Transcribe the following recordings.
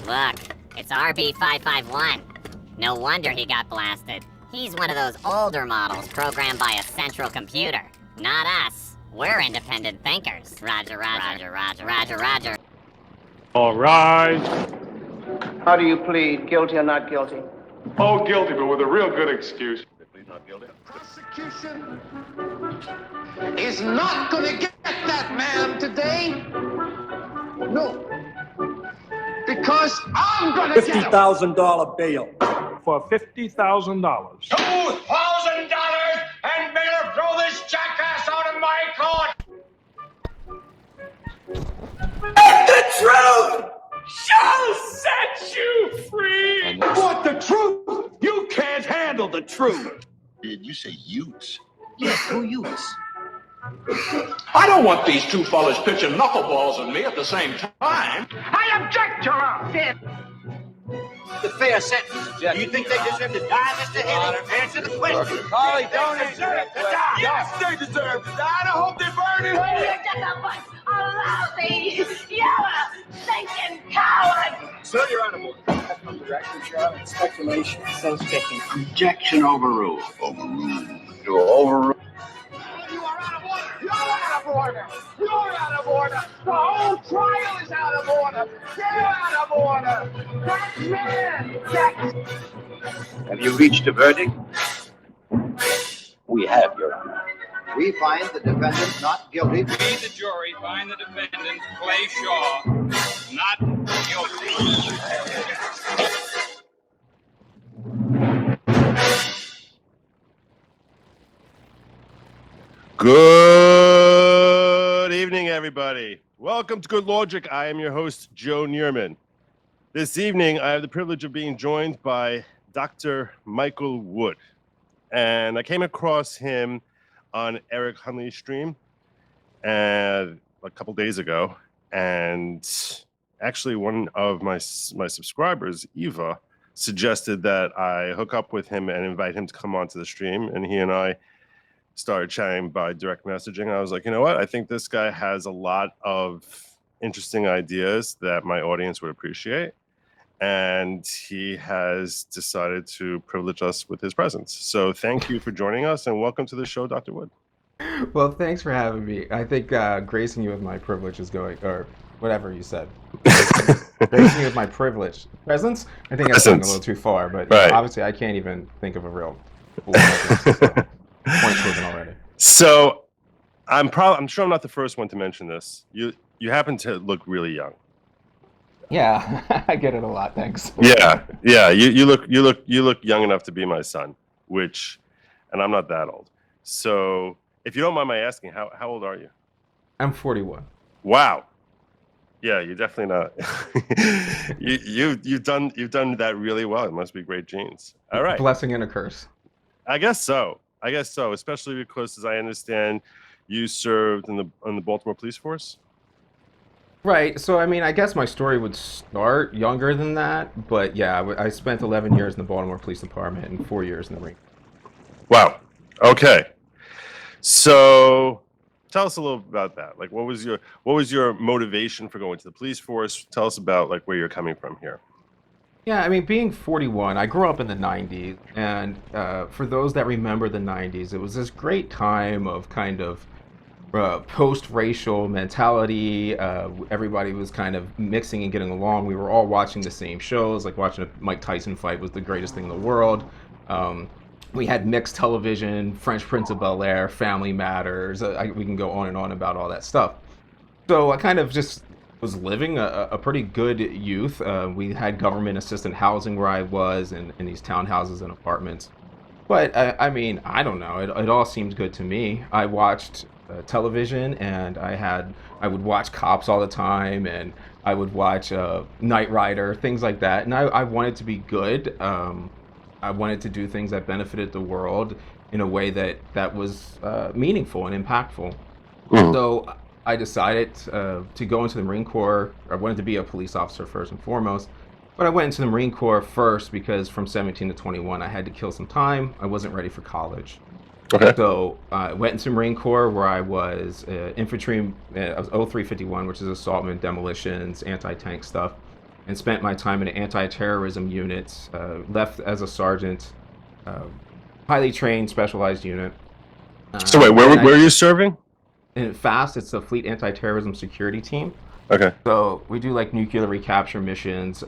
Look, it's RB551. No wonder he got blasted. He's one of those older models programmed by a central computer. Not us. We're independent thinkers. Roger, roger, roger, roger, roger. All right. How do you plead, guilty or not guilty? Oh, guilty, but with a real good excuse. Plead not guilty. Prosecution is not going to get that man today. No. Because I'm going to get him. $50,000 bail. For $50,000. $2,000 and better throw this jackass out of my court. And the truth Shall set you free. What the truth? You can't handle the truth. Did you say Utes? Yes, who Utes? I don't want these two fellas pitching knuckleballs at me at the same time. I object, Your Honor. The fair sentence, Judge. Do you think they deserve to die, Mr. Haley? Answer the question. Carly, don't deserve to die. Yes, they deserve to die. I hope they burn in hell. You're just a bunch of lousy, yellow, stinking cowards! Sir, Your Honor. That's from the record, Your Honor. Speculation. So speaking. Objection overruled. Overruled. You're overruled. You are out of order. You're out of order. You're out of order. The whole trial is out of order. They're out of order. That's man. That's... Have you reached a verdict? We have, Your Honor. We find the defendant not guilty. We, the jury, find the defendant, Clay Shaw, not guilty. Good evening, everybody. Welcome to Good Logic. I am your host, Joe Neerman. This evening, I have the privilege of being joined by Dr. Michael Wood. And I came across him on Eric Hunley's stream a couple days ago. And actually, one of my subscribers, Eva, suggested that I hook up with him and invite him to come onto the stream. And he and I started chatting by direct messaging. I was like, you know what? I think this guy has a lot of interesting ideas that my audience would appreciate. And he has decided to privilege us with his presence. So thank you for joining us and welcome to the show, Dr. Wood. Well, thanks for having me. I think gracing you with my privilege is going, or whatever you said. Gracing you with my privilege. Presence? I think that's going a little too far, but right. Obviously I can't even think of a real point proven already. So I'm sure I'm not the first one to mention this. You happen to look really young. Yeah, I get it a lot. Thanks. Yeah. You look young enough to be my son, and I'm not that old. So if you don't mind my asking, how old are you? I'm 41. Wow. Yeah, you're definitely not. You've done that really well. It must be great genes. All right. Blessing and a curse. I guess so. Especially because, as I understand, you served in the Baltimore Police Force. Right. So, I mean, I guess my story would start younger than that. But yeah, I spent 11 years in the Baltimore Police Department and 4 years in the Marine Corps. Wow. Okay. So tell us a little about that. Like, what was your motivation for going to the police force? Tell us about like where you're coming from here. Yeah, I mean, being 41, I grew up in the 90s. And for those that remember the 90s, it was this great time of kind of post-racial mentality. Everybody was kind of mixing and getting along. We were all watching the same shows, like watching a Mike Tyson fight was the greatest thing in the world. We had mixed television, Fresh Prince of Bel-Air, Family Matters. We can go on and on about all that stuff. So I kind of just was living a pretty good youth. We had government assistant housing where I was in these townhouses and apartments. But I mean, I don't know. It all seemed good to me. I watched television, and I would watch Cops all the time, and I would watch Knight Rider, things like that. And I wanted to be good. I wanted to do things that benefited the world in a way that was meaningful and impactful. Mm. So I decided to go into the Marine Corps. I wanted to be a police officer first and foremost. But I went into the Marine Corps first because from 17 to 21, I had to kill some time. I wasn't ready for college. Okay. So I went into Marine Corps where I was infantry. I was 0351, which is assaultment, demolitions, anti-tank stuff. and spent my time in anti-terrorism units. Left as a sergeant, highly trained, specialized unit. So wait, where are you serving? In FAST, it's the Fleet Anti-Terrorism Security Team. Okay. So we do like nuclear recapture missions,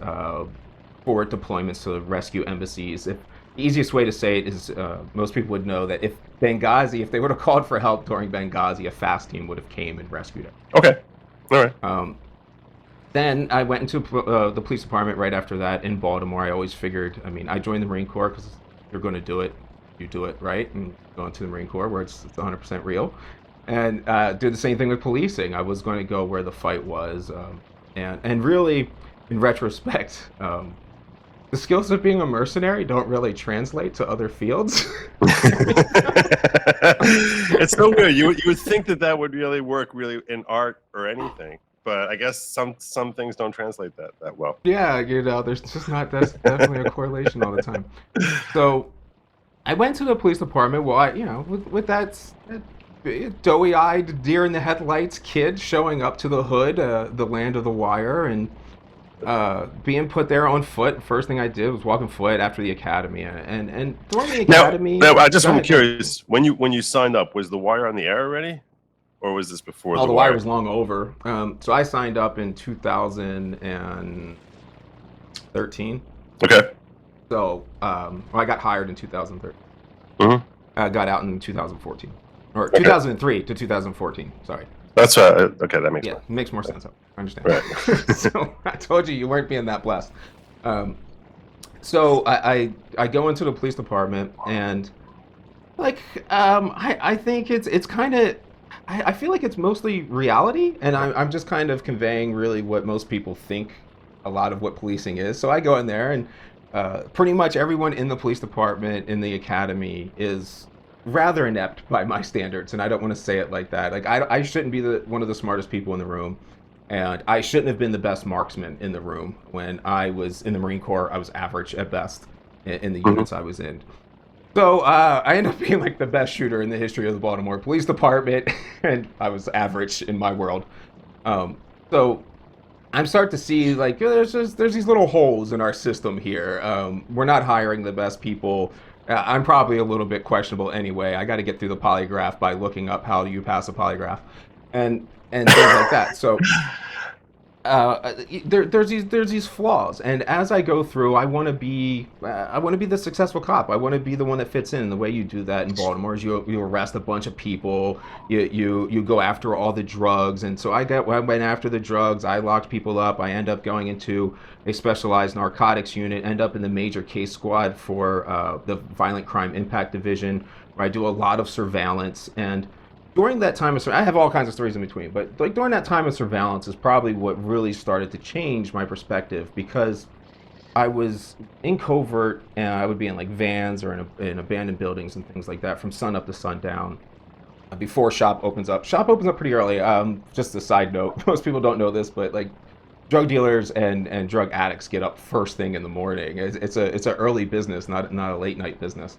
forward deployments to rescue embassies. The easiest way to say it is most people would know that if they would have called for help during Benghazi, a FAST team would have came and rescued it. Okay. All right. Then I went into the police department right after that in Baltimore. I always figured, I joined the Marine Corps because you're going to do it. You do it, right? And go into the Marine Corps where it's 100% real. And do the same thing with policing. I was going to go where the fight was. And really, in retrospect, the skills of being a mercenary don't really translate to other fields. It's so weird. You would think that would really work in art or anything. But I guess some things don't translate that well. Yeah, there's just not, that's definitely a correlation all the time. So I went to the police department. Well, with that doughy-eyed, deer in the headlights kid showing up to the hood, the land of the wire, and being put there on foot. First thing I did was walk on foot after the academy, and during the academy. Now I'm curious. When you signed up, was the wire on the air already? Or was this before? The wire was long over. So I signed up in 2013. Okay. So I got hired in 2013. Mm-hmm. I got out in 2014, or 2003 to 2014. Sorry. That's okay. That makes sense. Yeah, makes more sense. I understand. Right. So I told you weren't being that blessed. So I go into the police department, and I think it's kind of. I feel like it's mostly reality, and I'm just kind of conveying really what most people think a lot of what policing is. So I go in there, and pretty much everyone in the police department, in the academy, is rather inept by my standards, and I don't want to say it like that. Like I shouldn't be one of the smartest people in the room, and I shouldn't have been the best marksman in the room. When I was in the Marine Corps, I was average at best in the units I was in. So I ended up being like the best shooter in the history of the Baltimore Police Department, and I was average in my world. So I'm starting to see like there's these little holes in our system here. We're not hiring the best people. I'm probably a little bit questionable anyway. I got to get through the polygraph by looking up how you pass a polygraph, and things like that. So there's these flaws, and as I go through, I want to be the successful cop. I want to be the one that fits in. And the way you do that in Baltimore is you arrest a bunch of people, you go after all the drugs, and so I went after the drugs. I locked people up. I end up going into a specialized narcotics unit, end up in the major case squad for the Violent Crime Impact Division, where I do a lot of surveillance. And during that time of I have all kinds of stories in between, but like during that time of surveillance is probably what really started to change my perspective, because I was in covert, and I would be in like vans or in abandoned buildings and things like that from sun up to sundown before shop opens up. Shop opens up pretty early. Just a side note, most people don't know this, but like drug dealers and drug addicts get up first thing in the morning. It's a early business, not a late night business.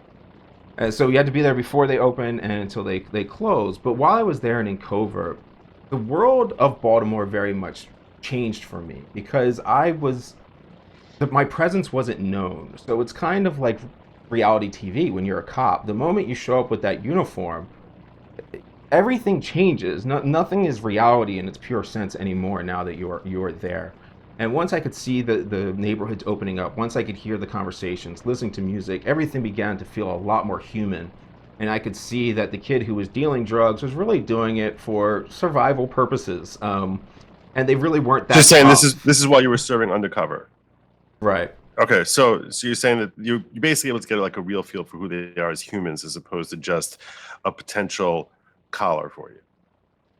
So you had to be there before they open and until they close. But while I was there and in covert, the world of Baltimore very much changed for me, because my presence wasn't known. So it's kind of like reality TV when you're a cop. The moment you show up with that uniform, everything changes. Nothing is reality in its pure sense anymore now that you're there. And once I could see the neighborhoods opening up, once I could hear the conversations, listening to music, everything began to feel a lot more human. And I could see that the kid who was dealing drugs was really doing it for survival purposes. And they really weren't that Just saying, tough. this is while you were serving undercover. Right. Okay, so you're saying that you're basically able to get like a real feel for who they are as humans, as opposed to just a potential collar for you.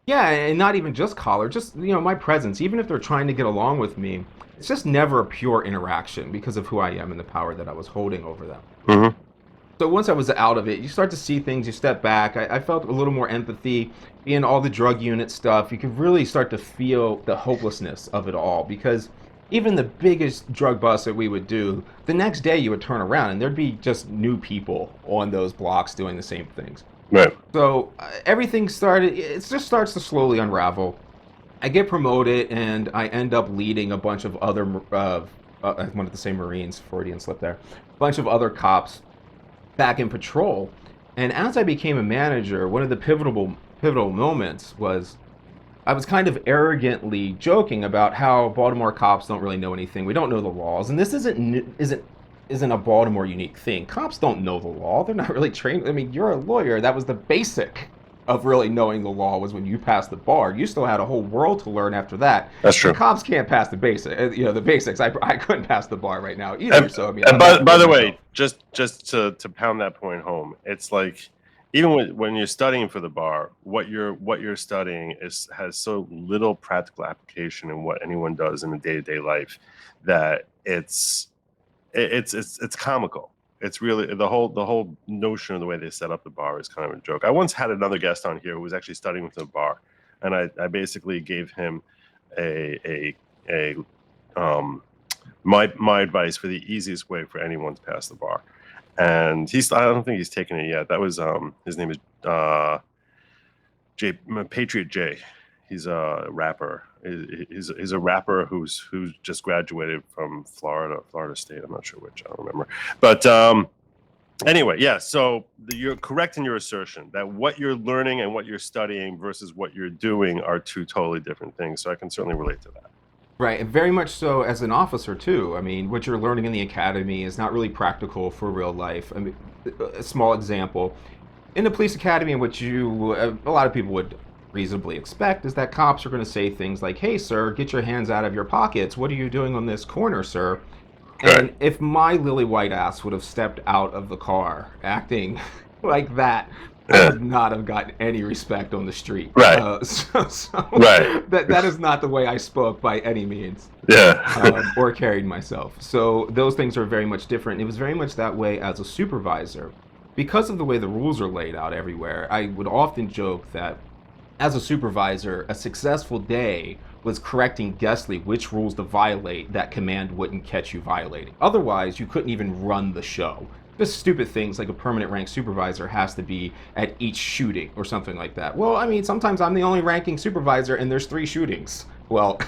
Yeah, and not even just collar, just my presence. Even if they're trying to get along with me, it's just never a pure interaction because of who I am and the power that I was holding over them. Mm-hmm. So once I was out of it, you start to see things, you step back. I felt a little more empathy in all the drug unit stuff. You could really start to feel the hopelessness of it all, because even the biggest drug bust that we would do, the next day you would turn around and there'd be just new people on those blocks doing the same things. Right. So everything it just starts to slowly unravel. I get promoted and I end up leading a bunch of other, I wanted to say Marines, Freudian slip there, a bunch of other cops back in patrol. And as I became a manager, one of the pivotal moments was I was kind of arrogantly joking about how Baltimore cops don't really know anything. We don't know the laws, and this isn't a Baltimore unique thing. Cops don't know the law. They're not really trained. I mean, you're a lawyer. That was the basic of really knowing the law was when you passed the bar. You still had a whole world to learn after that. That's true. And cops can't pass the basic, the basics. I couldn't pass the bar right now either. And, so I mean, and by the way, just to pound that point home, it's like even when you're studying for the bar, what you're studying has so little practical application in what anyone does in a day-to-day life that it's comical. It's really the whole notion of the way they set up the bar is kind of a joke. I once had another guest on here who was actually studying with the bar, and I basically gave him my advice for the easiest way for anyone to pass the bar. And I don't think he's taken it yet. That was his name is Patriot J. He's a rapper. He's a rapper who's just graduated from Florida State. I'm not sure which. I don't remember. But anyway, yeah. So you're correct in your assertion that what you're learning and what you're studying versus what you're doing are two totally different things. So I can certainly relate to that. Right, and very much so as an officer too. I mean, what you're learning in the academy is not really practical for real life. I mean, a small example in the police academy, what a lot of people would reasonably expect is that cops are going to say things like, "Hey, sir, get your hands out of your pockets. What are you doing on this corner, sir?" And if my lily white ass would have stepped out of the car acting like that, I would not have gotten any respect on the street. Right. Right. That is not the way I spoke by any means. Yeah. Or carried myself. So those things are very much different. It was very much that way as a supervisor. Because of the way the rules are laid out everywhere, I would often joke that as a supervisor, a successful day was correcting guestly which rules to violate that command wouldn't catch you violating. Otherwise, you couldn't even run the show. Just stupid things like a permanent rank supervisor has to be at each shooting or something like that. Well, I mean, sometimes I'm the only ranking supervisor and there's 3 shootings. Well,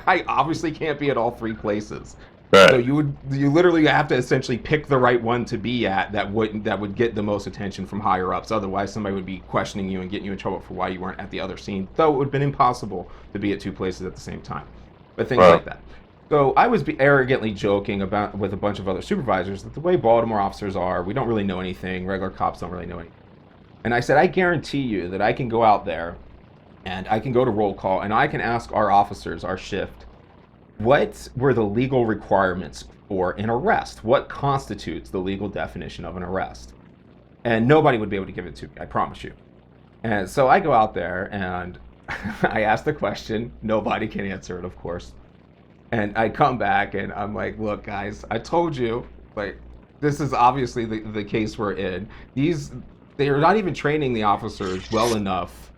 I obviously can't be at all 3 places. Right. So you literally have to essentially pick the right one to be at that would get the most attention from higher ups. Otherwise, somebody would be questioning you and getting you in trouble for why you weren't at the other scene. Though it would have been impossible to be at 2 places at the same time. But things like that. So I was arrogantly joking about with a bunch of other supervisors that the way Baltimore officers are, we don't really know anything. Regular cops don't really know anything. And I said, I guarantee you that I can go out there and I can go to roll call and I can ask our officers, our shift, what were the legal requirements for an arrest? What constitutes the legal definition of an arrest? And nobody would be able to give it to me, I promise you. And so I go out there and I ask the question. Nobody can answer it, of course. And I come back and I'm like, look, guys, I told you, like, this is obviously the case we're in. They are not even training the officers well enough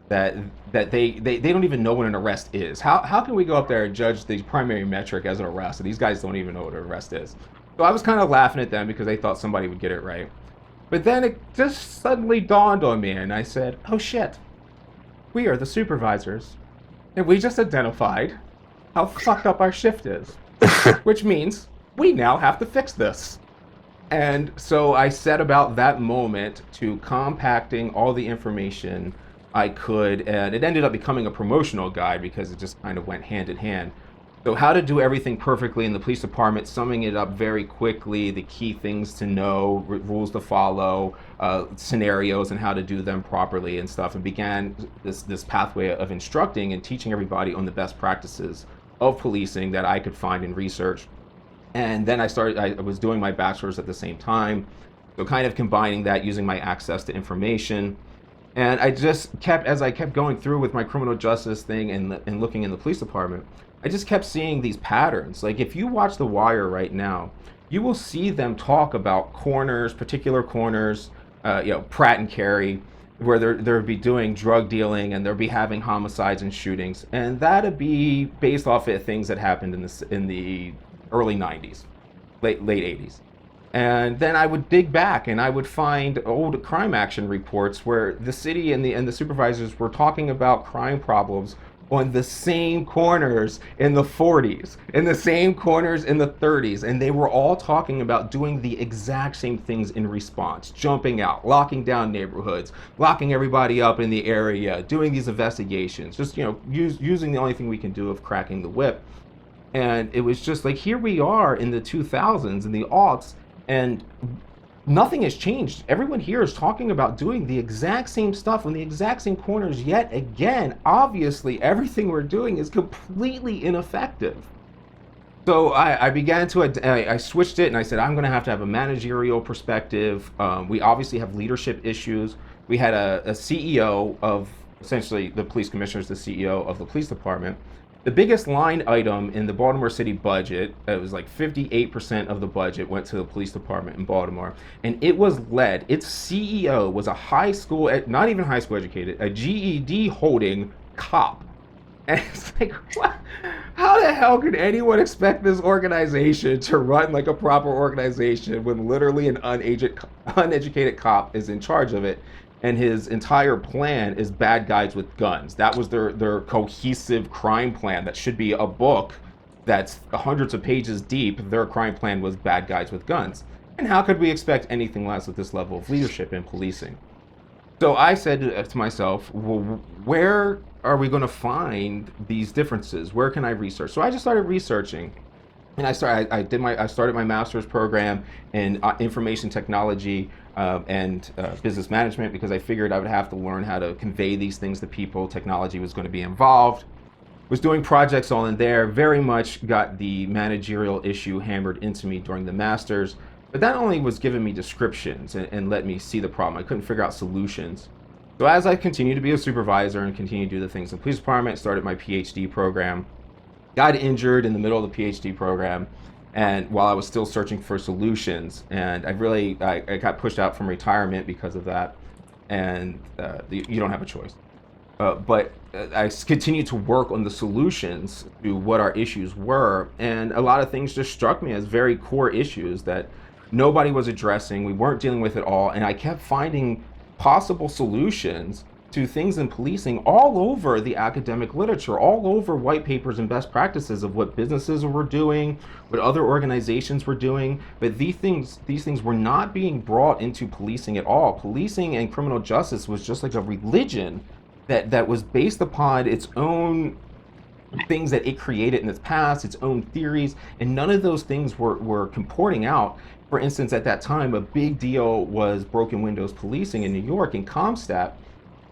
that they don't even know what an arrest is. How can we go up there and judge the primary metric as an arrest? And these guys don't even know what an arrest is. So I was kind of laughing at them because they thought somebody would get it right. But then it just suddenly dawned on me and I said, oh shit, we are the supervisors. And we just identified how fucked up our shift is, which means we now have to fix this. And so I set about that moment to compacting all the information I could, and it ended up becoming a promotional guide because it just kind of went hand in hand. So how to do everything perfectly in the police department, summing it up very quickly, the key things to know, rules to follow, scenarios and how to do them properly and stuff, and began this pathway of instructing and teaching everybody on the best practices of policing that I could find in research. And then I was doing my bachelor's at the same time, so kind of combining that, using my access to information. And I just kept, as I kept going through with my criminal justice thing and looking in the police department, I just kept seeing these patterns. Like if you watch The Wire right now, you will see them talk about corners, particular corners, Pratt and Carey, where they'll be doing drug dealing and they'll be having homicides and shootings, and that'd be based off of things that happened in the early 90s, late 80s. And then I would dig back and I would find old crime action reports where the city and the supervisors were talking about crime problems on the same corners in the 40s, in the same corners in the 30s, and they were all talking about doing the exact same things in response, jumping out, locking down neighborhoods, locking everybody up in the area, doing these investigations, just, using the only thing we can do of cracking the whip. And it was just like, here we are in the 2000s, in the aughts, and nothing has changed. Everyone here is talking about doing the exact same stuff on the exact same corners yet again. Obviously, everything we're doing is completely ineffective. So I began to, I switched it and I said, I'm going to have a managerial perspective. We obviously have leadership issues. We had a CEO of, essentially the police commissioner is the CEO of the police department. The biggest line item in the Baltimore City budget, it was like 58% of the budget went to the police department in Baltimore. And it was led, its CEO was a high school, not even high school educated, a GED holding cop. And it's like, what? How the hell could anyone expect this organization to run like a proper organization when literally an uneducated cop is in charge of it? And his entire plan is bad guys with guns. That was their cohesive crime plan. That should be a book that's hundreds of pages deep. Their crime plan was bad guys with guns. And how could we expect anything less at this level of leadership in policing? So I said to myself, well, where are we going to find these differences? Where can I research? So I just started researching. And I started my master's program in information technology and business management, because I figured I would have to learn how to convey these things to people. Technology was going to be involved. Was doing projects all in there. Very much got the managerial issue hammered into me during the master's. But that only was giving me descriptions and let me see the problem. I couldn't figure out solutions. So as I continued to be a supervisor and continued to do the things in the police department, started my PhD program. Got injured in the middle of the PhD program, and while I was still searching for solutions, and I got pushed out from retirement because of that, and you don't have a choice. But I continued to work on the solutions to what our issues were, and a lot of things just struck me as very core issues that nobody was addressing. We weren't dealing with it all, and I kept finding possible solutions to things in policing all over the academic literature, all over white papers and best practices of what businesses were doing, what other organizations were doing. But these things were not being brought into policing at all. Policing and criminal justice was just like a religion that was based upon its own things that it created in its past, its own theories, and none of those things were comporting out. For instance, at that time, a big deal was broken windows policing in New York in Comstat.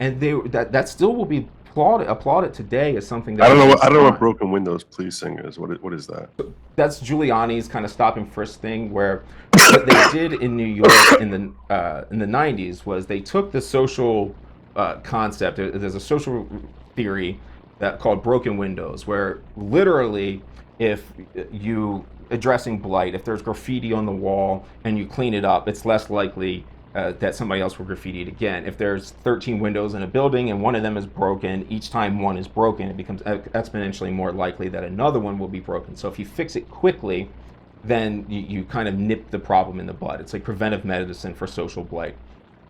And that still will be applauded today as something that I don't know what broken windows policing is. What is that? That's Giuliani's kind of stop and frisk thing, where what they did in New York in the 90s was they took the social concept. There's a social theory called broken windows, where literally if you addressing blight, if there's graffiti on the wall and you clean it up, it's less likely that somebody else will graffiti it again. If there's 13 windows in a building and one of them is broken, each time one is broken, it becomes exponentially more likely that another one will be broken. So if you fix it quickly, then you kind of nip the problem in the bud. It's like preventive medicine for social blight.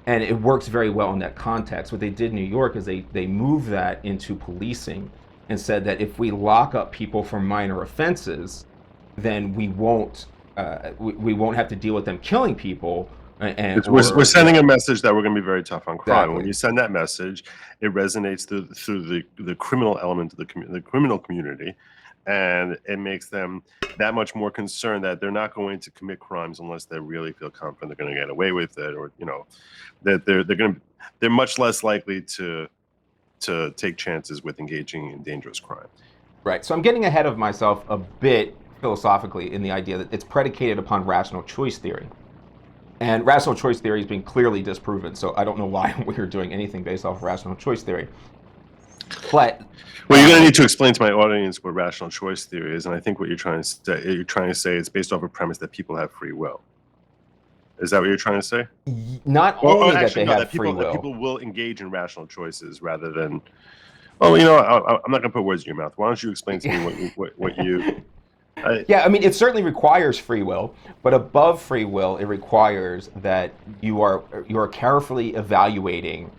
And it works very well in that context. What they did in New York is they moved that into policing and said that if we lock up people for minor offenses, then we won't have to deal with them killing people. And we're sending a message that we're going to be very tough on crime. Exactly. When you send that message, it resonates through the criminal element of the criminal community, and it makes them that much more concerned that they're not going to commit crimes unless they really feel confident they're going to get away with it, or that they're much less likely to take chances with engaging in dangerous crime. Right. So I'm getting ahead of myself a bit philosophically in the idea that it's predicated upon rational choice theory. And rational choice theory has been clearly disproven, so I don't know why we're doing anything based off of rational choice theory. But well, you're going to need to explain to my audience what rational choice theory is, and I think what you're trying to say it's based off a premise that people have free will. Is that what you're trying to say? Not only that they have free will. That people will engage in rational choices rather than. Well, I'm not going to put words in your mouth. Why don't you explain to me what you? Yeah, I mean, it certainly requires free will, but above free will, it requires that you are carefully evaluating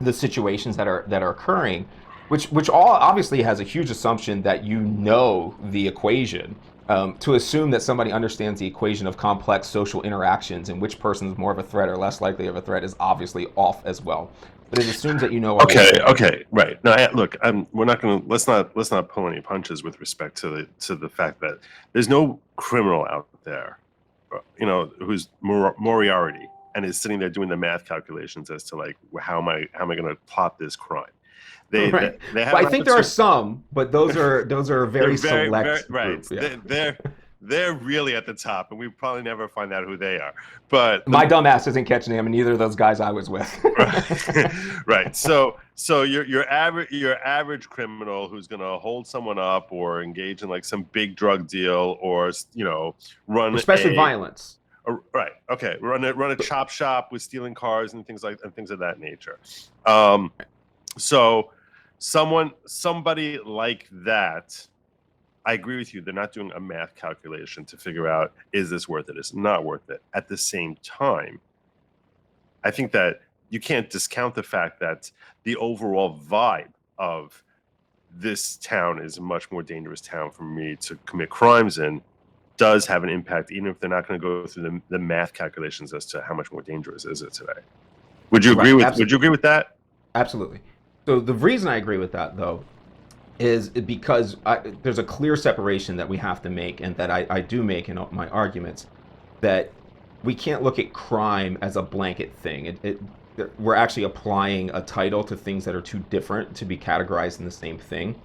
the situations that are occurring, which all obviously has a huge assumption that you know the equation. To assume that somebody understands the equation of complex social interactions and which person is more of a threat or less likely of a threat is obviously off as well. But it assumes that you know all these things. Okay, right. No, look, we're not going to let's not pull any punches with respect to the fact that there's no criminal out there, who's Moriarty and is sitting there doing the math calculations as to like how am I going to plot this crime. They have. But I think there are some, but those are very select right. group. Yeah. They're really at the top, and we probably never find out who they are. But my dumb ass isn't catching them, and neither of those guys I was with. Right. So your average criminal who's going to hold someone up or engage in like some big drug deal or run especially violence. Right. Okay. Run a chop shop with stealing cars and things of that nature. So somebody like that, I agree with you. They're not doing a math calculation to figure out, is this worth it? Is it not worth it? At the same time, I think that you can't discount the fact that the overall vibe of this town is a much more dangerous town for me to commit crimes in does have an impact, even if they're not going to go through the math calculations as to how much more dangerous is it today. Would you agree with that? Absolutely. So the reason I agree with that, though, is because there's a clear separation that we have to make, and that I do make in my arguments, that we can't look at crime as a blanket thing. We're actually applying a title to things that are too different to be categorized in the same thing.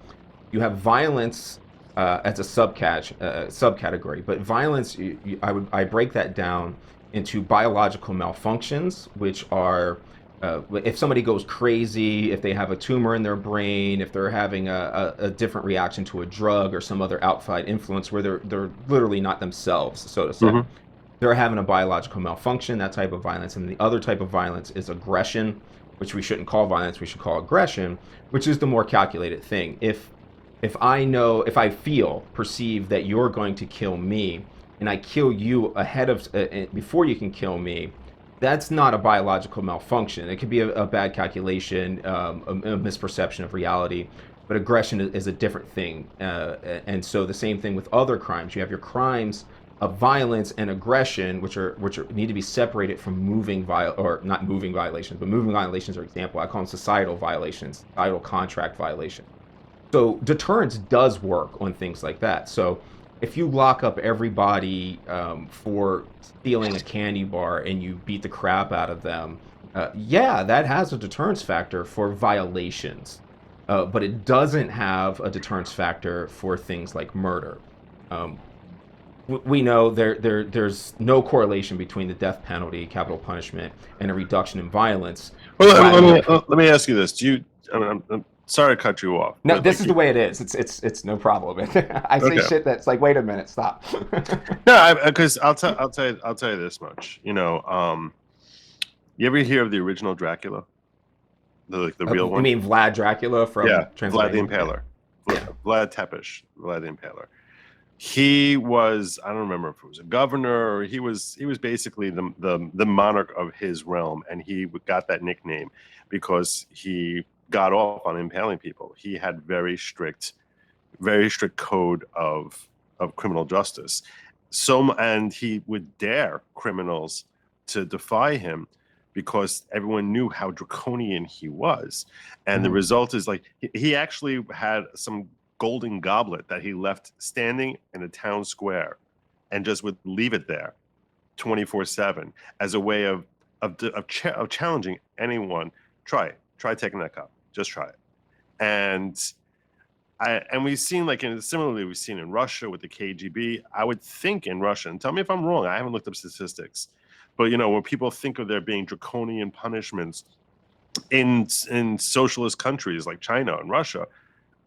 You have violence as a subcategory, but violence, I break that down into biological malfunctions, which are if somebody goes crazy, if they have a tumor in their brain, if they're having a different reaction to a drug or some other outside influence where they're literally not themselves, so to say. Mm-hmm. They're having a biological malfunction, that type of violence. And the other type of violence is aggression, which we shouldn't call violence, we should call aggression, which is the more calculated thing. If I perceive that you're going to kill me, and I kill you ahead of before you can kill me, that's not a biological malfunction. It could be a bad calculation, a misperception of reality, but aggression is a different thing. And so the same thing with other crimes. You have your crimes of violence and aggression, which need to be separated from not moving violations, but moving violations are example. I call them societal violations, societal contract violations. So deterrence does work on things like that. So if you lock up everybody for stealing a candy bar and you beat the crap out of them, that has a deterrence factor for violations. But it doesn't have a deterrence factor for things like murder. We know there's no correlation between the death penalty, capital punishment, and a reduction in violence. Well, let me ask you this: I'm sorry to cut you off. No, this is the way it is. It's no problem. I say shit that's like, wait a minute, stop. No, because I'll tell you this much. You ever hear of the original Dracula? The real one? You mean Vlad Dracula from Vlad the Impaler? Yeah, Vlad Tepes, Vlad the Impaler. He was, I don't remember if it was a governor or he was basically the monarch of his realm, and he got that nickname because he got off on impaling people. He had very strict code of criminal justice. And he would dare criminals to defy him because everyone knew how draconian he was. And the result is like he actually had some golden goblet that he left standing in a town square and just would leave it there 24/7 as a way of challenging anyone. Try taking that cup. Just try it. And we've seen similarly we've seen in Russia with the KGB. I would think in Russia, and tell me if I'm wrong, I haven't looked up statistics, but when people think of there being draconian punishments in socialist countries like China and Russia,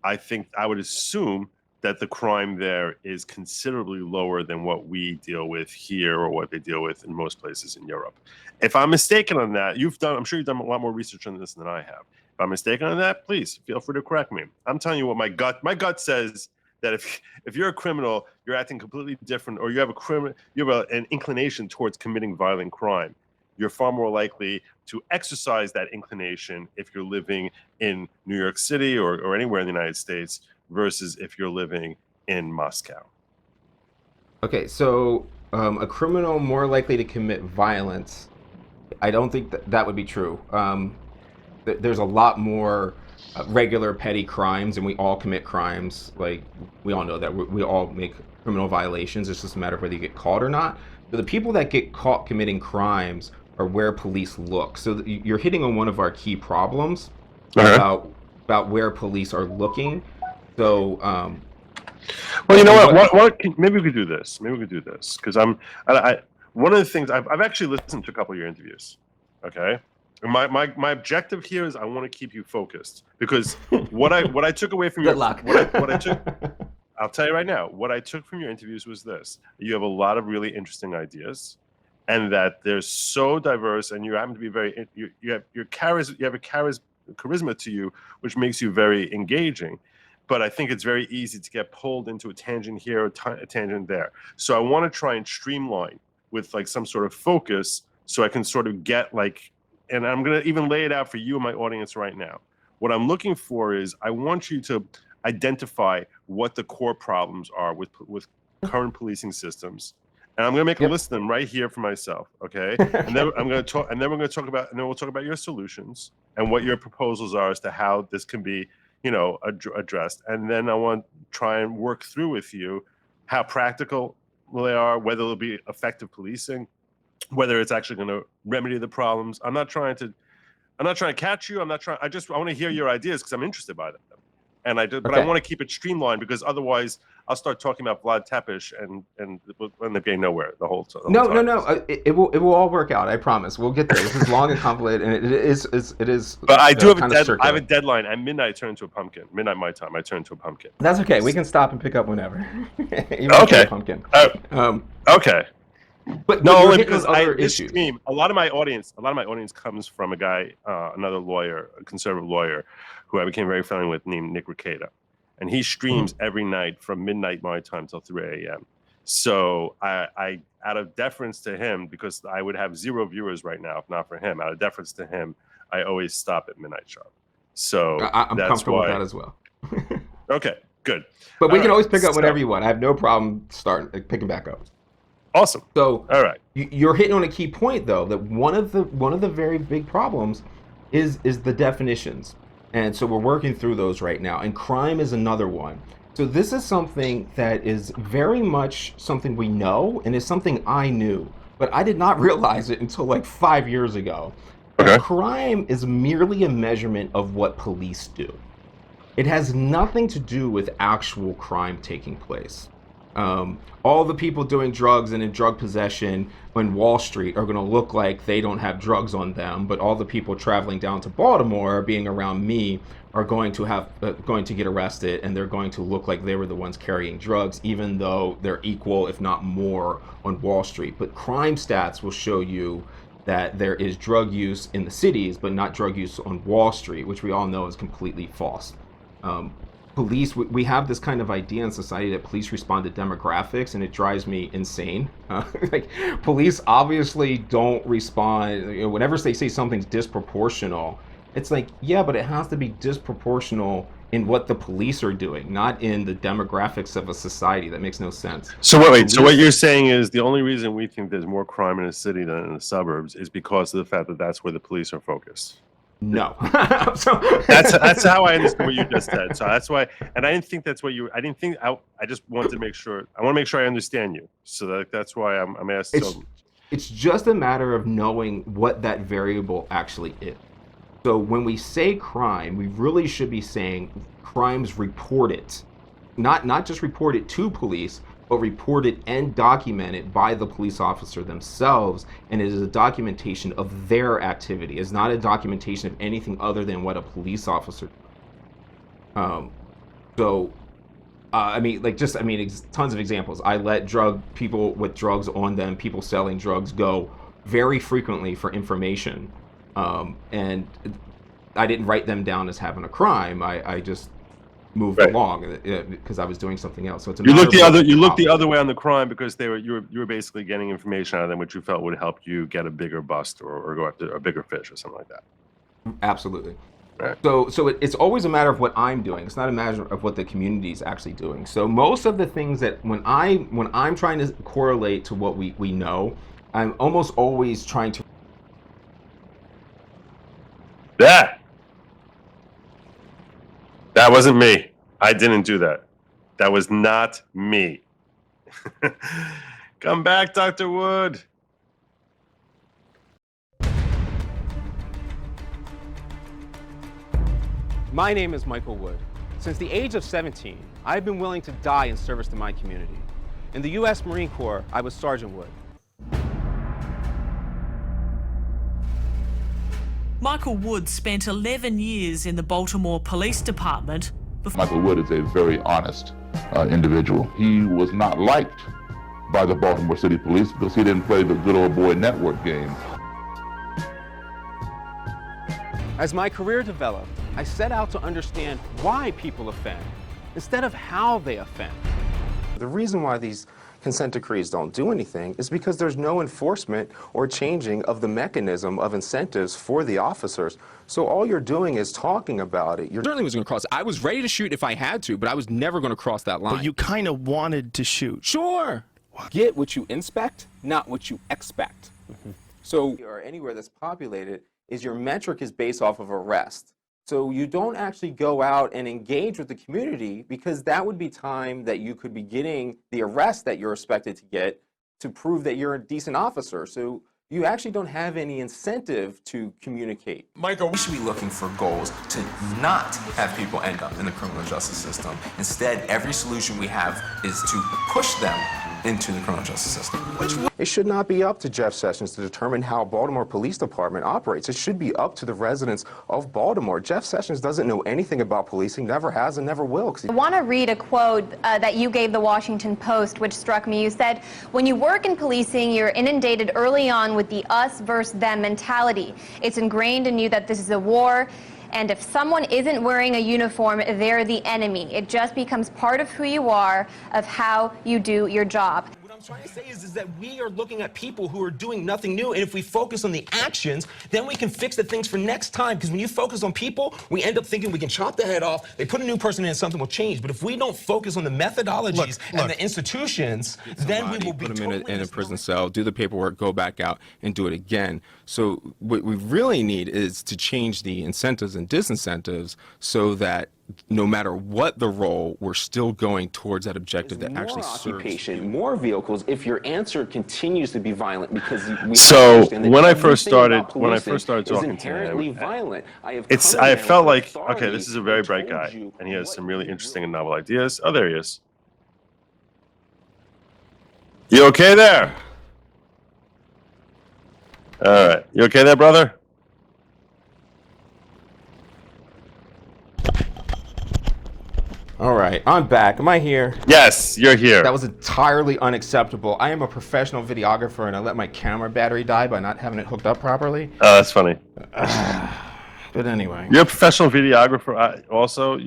I would assume that the crime there is considerably lower than what we deal with here or what they deal with in most places in Europe. If I'm mistaken on that, I'm sure you've done a lot more research on this than I have. If I'm mistaken on that, please feel free to correct me. I'm telling you what my gut says, that if you're a criminal, you're acting completely different, or you have an inclination towards committing violent crime, you're far more likely to exercise that inclination if you're living in New York City or anywhere in the United States versus if you're living in Moscow. Okay, so a criminal more likely to commit violence. I don't think that would be true. There's a lot more regular petty crimes, and we all commit crimes. Like, we all know that we all make criminal violations. It's just a matter of whether you get caught or not. But the people that get caught committing crimes are where police look. So you're hitting on one of our key problems about where police are looking. So, well, you know what maybe we could do this. Because I one of the things I've actually listened to a couple of your interviews. Okay. And my objective here is I want to keep you focused, because what I took away from Good luck. what I took, I'll tell you right now, what I took from your interviews was this: you have a lot of really interesting ideas, and that they're so diverse, and you happen to be very you have a charisma to you, which makes you very engaging. But I think it's very easy to get pulled into a tangent here, a tangent there. So I want to try and streamline with like some sort of focus, so I can sort of get like, and I'm going to even lay it out for you and my audience right now. What I'm looking for is I want you to identify what the core problems are with current policing systems. And I'm going to make a list of them right here for myself, okay? And then I'm going to talk, and then we'll talk about your solutions and what your proposals are as to how this can be, addressed. And then I want to try and work through with you how practical they are, whether it'll be effective policing, whether it's actually going to remedy the problems. I'm not trying to catch you. I want to hear your ideas because I'm interested by them. And but I want to keep it streamlined, because otherwise I'll start talking about Vlad Tepes and it will end up getting nowhere the whole time. No. It will all work out. I promise. We'll get there. This is long and complicated, and it is. But I do have I have a deadline. At midnight, I turn into a pumpkin. Midnight my time, I turn into a pumpkin. That's okay. We can stop and pick up whenever. Okay. Pumpkin. Okay. But no, only because this stream. A lot of my audience comes from a guy, another lawyer, a conservative lawyer, who I became very friendly with, named Nick Ricada, and he streams every night from midnight my time till 3 a.m. So I, out of deference to him, because I would have 0 viewers right now if not for him. Out of deference to him, I always stop at midnight sharp. So I'm that's comfortable why. with that as well. Okay, good. But we can always pick up whenever you want. I have no problem picking back up. Awesome. So, all right, you're hitting on a key point, though, that one of the very big problems is the definitions, and so we're working through those right now. And crime is another one. So this is something that is very much something we know, and is something I knew, but I did not realize it until like 5 years ago. Okay. Crime is merely a measurement of what police do. It has nothing to do with actual crime taking place. All the people doing drugs and in drug possession on Wall Street are going to look like they don't have drugs on them, but all the people traveling down to Baltimore being around me are going to get arrested, and they're going to look like they were the ones carrying drugs, even though they're equal, if not more, on Wall Street. But crime stats will show you that there is drug use in the cities, but not drug use on Wall Street, which we all know is completely false. Police, we have this kind of idea in society that police respond to demographics, and it drives me insane. Like, police obviously don't respond. Whenever they say something's disproportional, it's like, yeah, but it has to be disproportional in what the police are doing, not in the demographics of a society. That makes no sense. So wait. So what you're saying is the only reason we think there's more crime in a city than in the suburbs is because of the fact that that's where the police are focused. No. that's how I understand what you just said. So that's why, and I didn't think that's what you. I didn't think. I just wanted to make sure. I want to make sure I understand you. So that's why I'm asking. It's just a matter of knowing what that variable actually is. So when we say crime, we really should be saying crimes reported, not just reported to police, but reported and documented by the police officer themselves, and it is a documentation of their activity. It's not a documentation of anything other than what a police officer. Tons of examples. I let people with drugs on them, people selling drugs, go very frequently for information, and I didn't write them down as having a crime. I just moved Right. along because I was doing something else. So it's a You matter looked the of other. what You looked the problem. other way on the crime because you were basically getting information out of them, which you felt would help you get a bigger bust or go after a bigger fish or something like that. Absolutely. Right. So it's always a matter of what I'm doing. It's not a matter of what the community is actually doing. So most of the things that when I'm trying to correlate to what we know, I'm almost always trying to. That wasn't me. I didn't do that. That was not me. Come back, Dr. Wood. My name is Michael Wood. Since the age of 17, I've been willing to die in service to my community. In the U.S. Marine Corps, I was Sergeant Wood. Michael Wood spent 11 years in the Baltimore Police Department. Michael Wood is a very honest individual. He was not liked by the Baltimore City Police because he didn't play the good old boy network game. As my career developed, I set out to understand why people offend, instead of how they offend. The reason why these consent decrees don't do anything is because there's no enforcement or changing of the mechanism of incentives for the officers. So all you're doing is talking about it. You're certainly was going to cross. I was ready to shoot if I had to, but I was never going to cross that line. But you kind of wanted to shoot. Sure. Get what you inspect, not what you expect. So or anywhere that's populated is your metric is based off of arrest. So you don't actually go out and engage with the community because that would be time that you could be getting the arrest that you're expected to get to prove that you're a decent officer. So you actually don't have any incentive to communicate. Michael, we should be looking for goals to not have people end up in the criminal justice system. Instead, every solution we have is to push them into the criminal justice system. It should not be up to Jeff Sessions to determine how Baltimore Police Department operates. It should be up to the residents of Baltimore. Jeff Sessions doesn't know anything about policing, never has and never will. I want to read a quote that you gave the Washington Post, which struck me. You said, when you work in policing, you're inundated early on with the us versus them mentality. It's ingrained in you that this is a war, and if someone isn't wearing a uniform, they're the enemy. It just becomes part of who you are, of how you do your job. What I'm trying to say is that we are looking at people who are doing nothing new, and if we focus on the actions, then we can fix the things for next time, because when you focus on people, we end up thinking we can chop the head off, they put a new person in and something will change. But if we don't focus on the methodologies and the institutions, then we will be put them in a prison cell, do the paperwork, go back out, and do it again. So what we really need is to change the incentives and disincentives so that no matter what the role, we're still going towards that objective that actually serves. More vehicles if your answer continues to be violent, because So when I first started talking to him, violent. I felt like, okay, this is a very bright guy, and he has some really interesting and novel ideas. Oh, there he is. You okay there? All right, you okay there, brother? All right, I'm back. Am I here? Yes, you're here. That was entirely unacceptable. I am a professional videographer, and I let my camera battery die by not having it hooked up properly. Oh, that's funny. But anyway. You're a professional videographer also?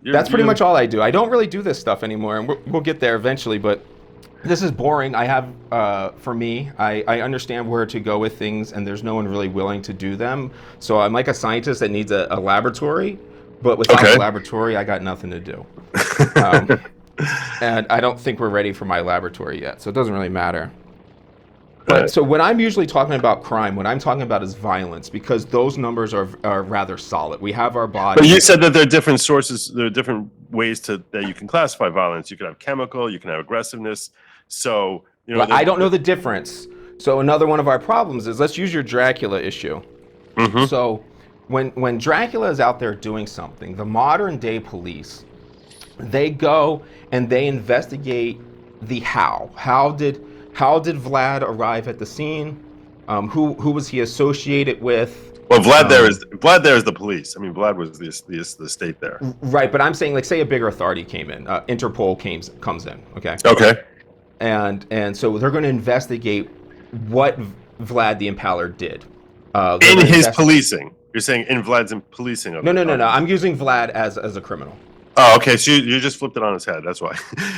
That's pretty much all I do. I don't really do this stuff anymore, and we'll get there eventually, but this is boring. I have, for me, I understand where to go with things, and there's no one really willing to do them. So I'm like a scientist that needs a laboratory. But without the laboratory, I got nothing to do. And I don't think we're ready for my laboratory yet, so it doesn't really matter. But so when I'm usually talking about crime, what I'm talking about is violence, because those numbers are rather solid. We have our body. But you said that there are different sources, there are different ways that you can classify violence. You can have chemical, you can have aggressiveness. So, you know. Well, I don't know the difference. So another one of our problems is, let's use your Dracula issue. Mm-hmm. So when Dracula is out there doing something, the modern day police, they go and they investigate the how. How did Vlad arrive at the scene? Who was he associated with? Well, Vlad there is the police. I mean, Vlad was the state there. Right, but I'm saying, like, say a bigger authority came in, Interpol comes in. Okay. Okay. And so they're going to investigate what Vlad the Impaler did. In his policing. You're saying in Vlad's policing of No. I'm using Vlad as a criminal. Oh, okay. So you just flipped it on his head. That's why.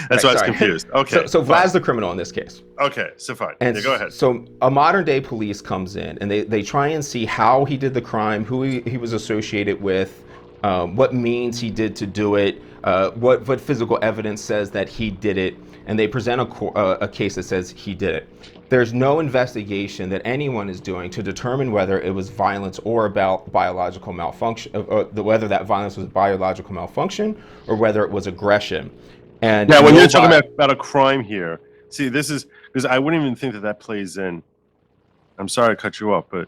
That's why I was confused. Okay. So Vlad's the criminal in this case. Okay. So fine. And yeah, go ahead. So a modern day police comes in and they try and see how he did the crime, who he was associated with, what means he did to do it, what physical evidence says that he did it, and they present a case that says he did it. There's no investigation that anyone is doing to determine whether it was violence or about biological malfunction, whether that violence was biological malfunction or whether it was aggression. And yeah, when you're talking about a crime here, see, this is because I wouldn't even think that plays in. I'm sorry to cut you off, but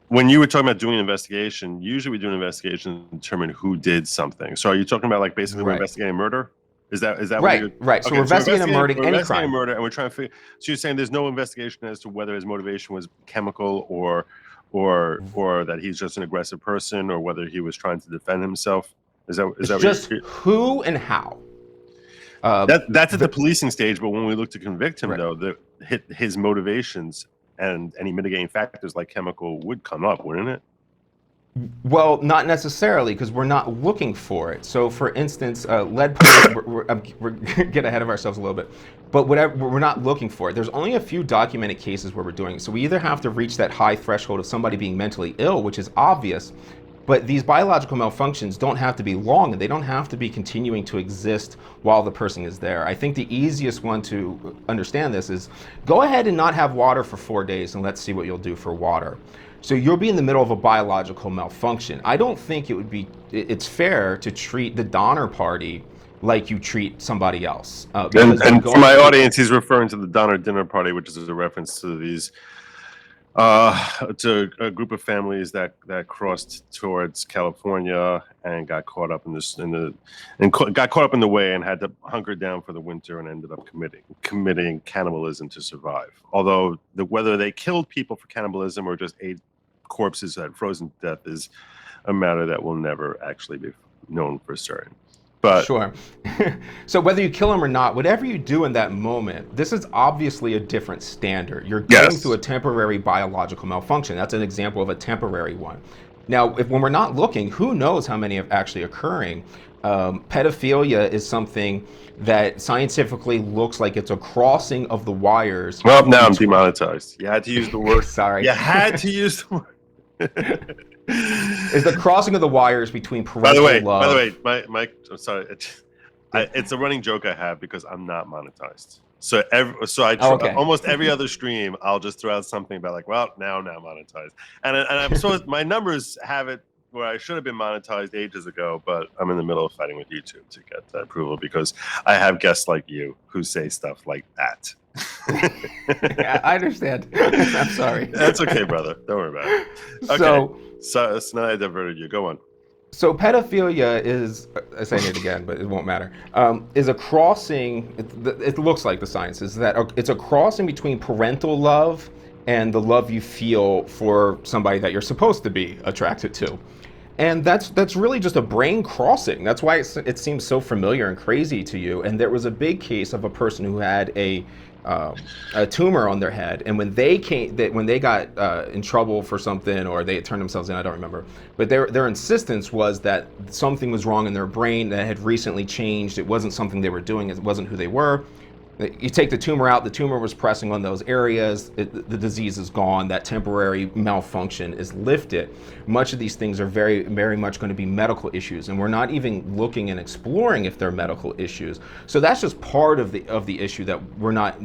when you were talking about doing an investigation, usually we do an investigation to determine who did something. So are you talking about like basically we're investigating murder? Is that right? What you're... Right. So we're investigating any crime. Murder, and we're trying to figure. So you're saying there's no investigation as to whether his motivation was chemical or that he's just an aggressive person or whether he was trying to defend himself. Is that just who and how? That's at the policing stage, but when we look to convict him, though, his motivations and any mitigating factors like chemical would come up, wouldn't it? Well, not necessarily, because we're not looking for it. So, for instance, lead poisoning, we're getting ahead of ourselves a little bit, but whatever, we're not looking for it. There's only a few documented cases where we're doing it. So we either have to reach that high threshold of somebody being mentally ill, which is obvious, but these biological malfunctions don't have to be long, and they don't have to be continuing to exist while the person is there. I think the easiest one to understand this is go ahead and not have water for 4 days, and let's see what you'll do for water. So you'll be in the middle of a biological malfunction. I don't think it's fair to treat the Donner Party like you treat somebody else. And for my audience, he's referring to the Donner Dinner Party, which is a reference to these to a group of families that crossed towards California and got caught up in the way and had to hunker down for the winter and ended up committing cannibalism to survive. Although whether they killed people for cannibalism or just ate corpses that frozen to death is a matter that will never actually be known for certain. But sure. So whether you kill him or not, whatever you do in that moment, this is obviously a different standard. You're going through a temporary biological malfunction. That's an example of a temporary one. Now, when we're not looking, who knows how many are actually occurring? Pedophilia is something that scientifically looks like it's a crossing of the wires. Well, now I'm demonetized. You had to use the word. Sorry. You had to use the word. Is the crossing of the wires between parental love. By the way, Mike, I'm sorry. It's a running joke I have because I'm not monetized. So almost every other stream, I'll just throw out something about like, well, now I'm not monetized. And I'm so my numbers have it where I should have been monetized ages ago, but I'm in the middle of fighting with YouTube to get that approval because I have guests like you who say stuff like that. Yeah, I understand. I'm sorry. That's okay, brother. Don't worry about it. Okay. So now I diverted you. Go on. So pedophilia is, I'm saying it again, but it won't matter, is a crossing, it looks like the science is that it's a crossing between parental love and the love you feel for somebody that you're supposed to be attracted to. And that's really just a brain crossing. That's why it seems so familiar and crazy to you. And there was a big case of a person who had a tumor on their head, and when they got in trouble for something or they turned themselves in, I don't remember, but their insistence was that something was wrong in their brain that had recently changed. It wasn't something they were doing. It wasn't who they were. You take the tumor out, the tumor was pressing on those areas, the disease is gone, that temporary malfunction is lifted. Much of these things are very, very much going to be medical issues, and we're not even looking and exploring if they're medical issues. So that's just part of the issue, that we're not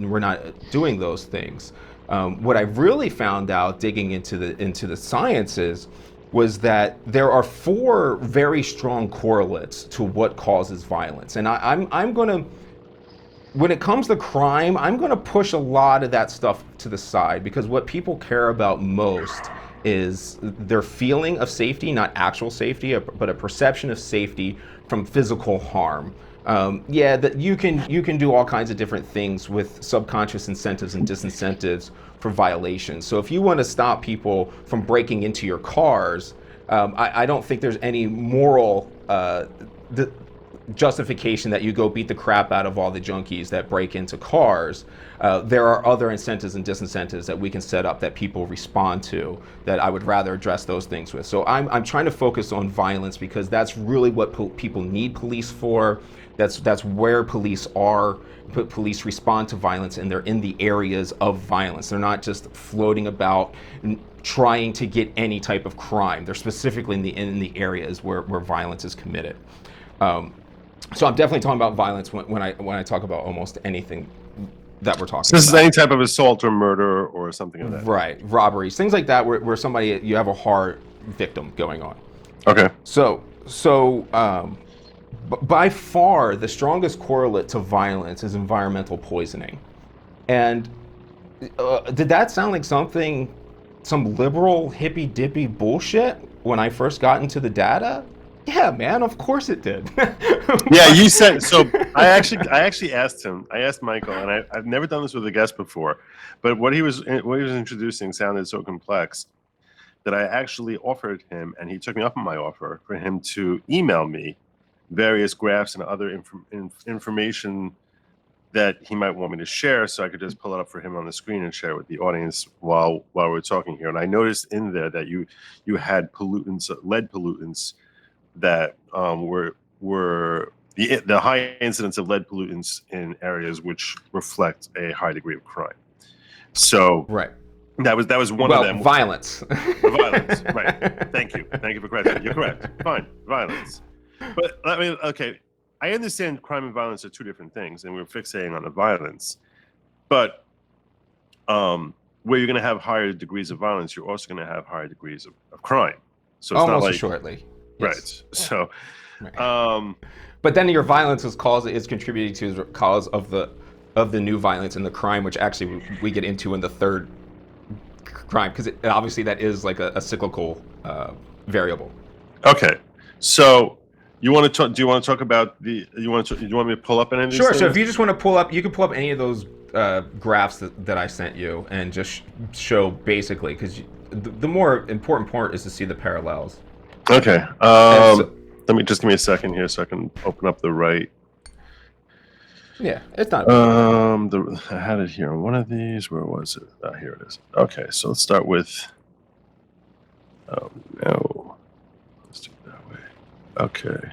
doing those things. What I really found out digging into the sciences was that there are 4 very strong correlates to what causes violence, and I'm going to. When it comes to crime, I'm going to push a lot of that stuff to the side, because what people care about most is their feeling of safety, not actual safety, but a perception of safety from physical harm. That you can do all kinds of different things with subconscious incentives and disincentives for violations. So if you want to stop people from breaking into your cars, I don't think there's any moral justification that you go beat the crap out of all the junkies that break into cars. There are other incentives and disincentives that we can set up that people respond to that I would rather address those things with. So I'm trying to focus on violence because that's really what people need police for. That's where police are. Police respond to violence, and they're in the areas of violence. They're not just floating about trying to get any type of crime. They're specifically in the areas where violence is committed. So I'm definitely talking about violence when I talk about almost anything that we're talking So this about. is any type of assault or murder or something like that. Right, robberies, things like that, where somebody, you have a hard victim going on. Okay. So by far the strongest correlate to violence is environmental poisoning. And did that sound like some liberal hippy dippy bullshit when I first got into the data? Yeah, man, of course it did. Yeah, you said so. I actually asked him. I asked Michael, and I've never done this with a guest before, but what he was introducing sounded so complex that I actually offered him, and he took me up on my offer for him to email me various graphs and other information that he might want me to share, so I could just pull it up for him on the screen and share it with the audience while we're talking here. And I noticed in there that you had pollutants, lead pollutants, that were the high incidence of lead pollutants in areas which reflect a high degree of crime. So right, that was one of them. Violence. Violence. Right. Thank you for correcting. You're correct. Fine. Violence. But I mean, okay, I understand crime and violence are two different things, and we're fixating on the violence. But where you're going to have higher degrees of violence, you're also going to have higher degrees of crime. So it's almost not like assuredly. Right. So, but then your violence is contributing to the cause of the new violence and the crime, which actually we get into in the third crime, because obviously that is like a cyclical variable. Okay. So you want to talk? Do you want to talk about the? You want me to pull up any of these? Sure. things? So if you just want to pull up, you can pull up any of those graphs that I sent you and just show basically, because the more important part is to see the parallels. Okay. Let me just give me a second here so I can open up the right. Yeah, it's not. I had it here on one of these. Where was it? Here it is. Okay, so let's start with. Oh no. Let's do it that way. Okay.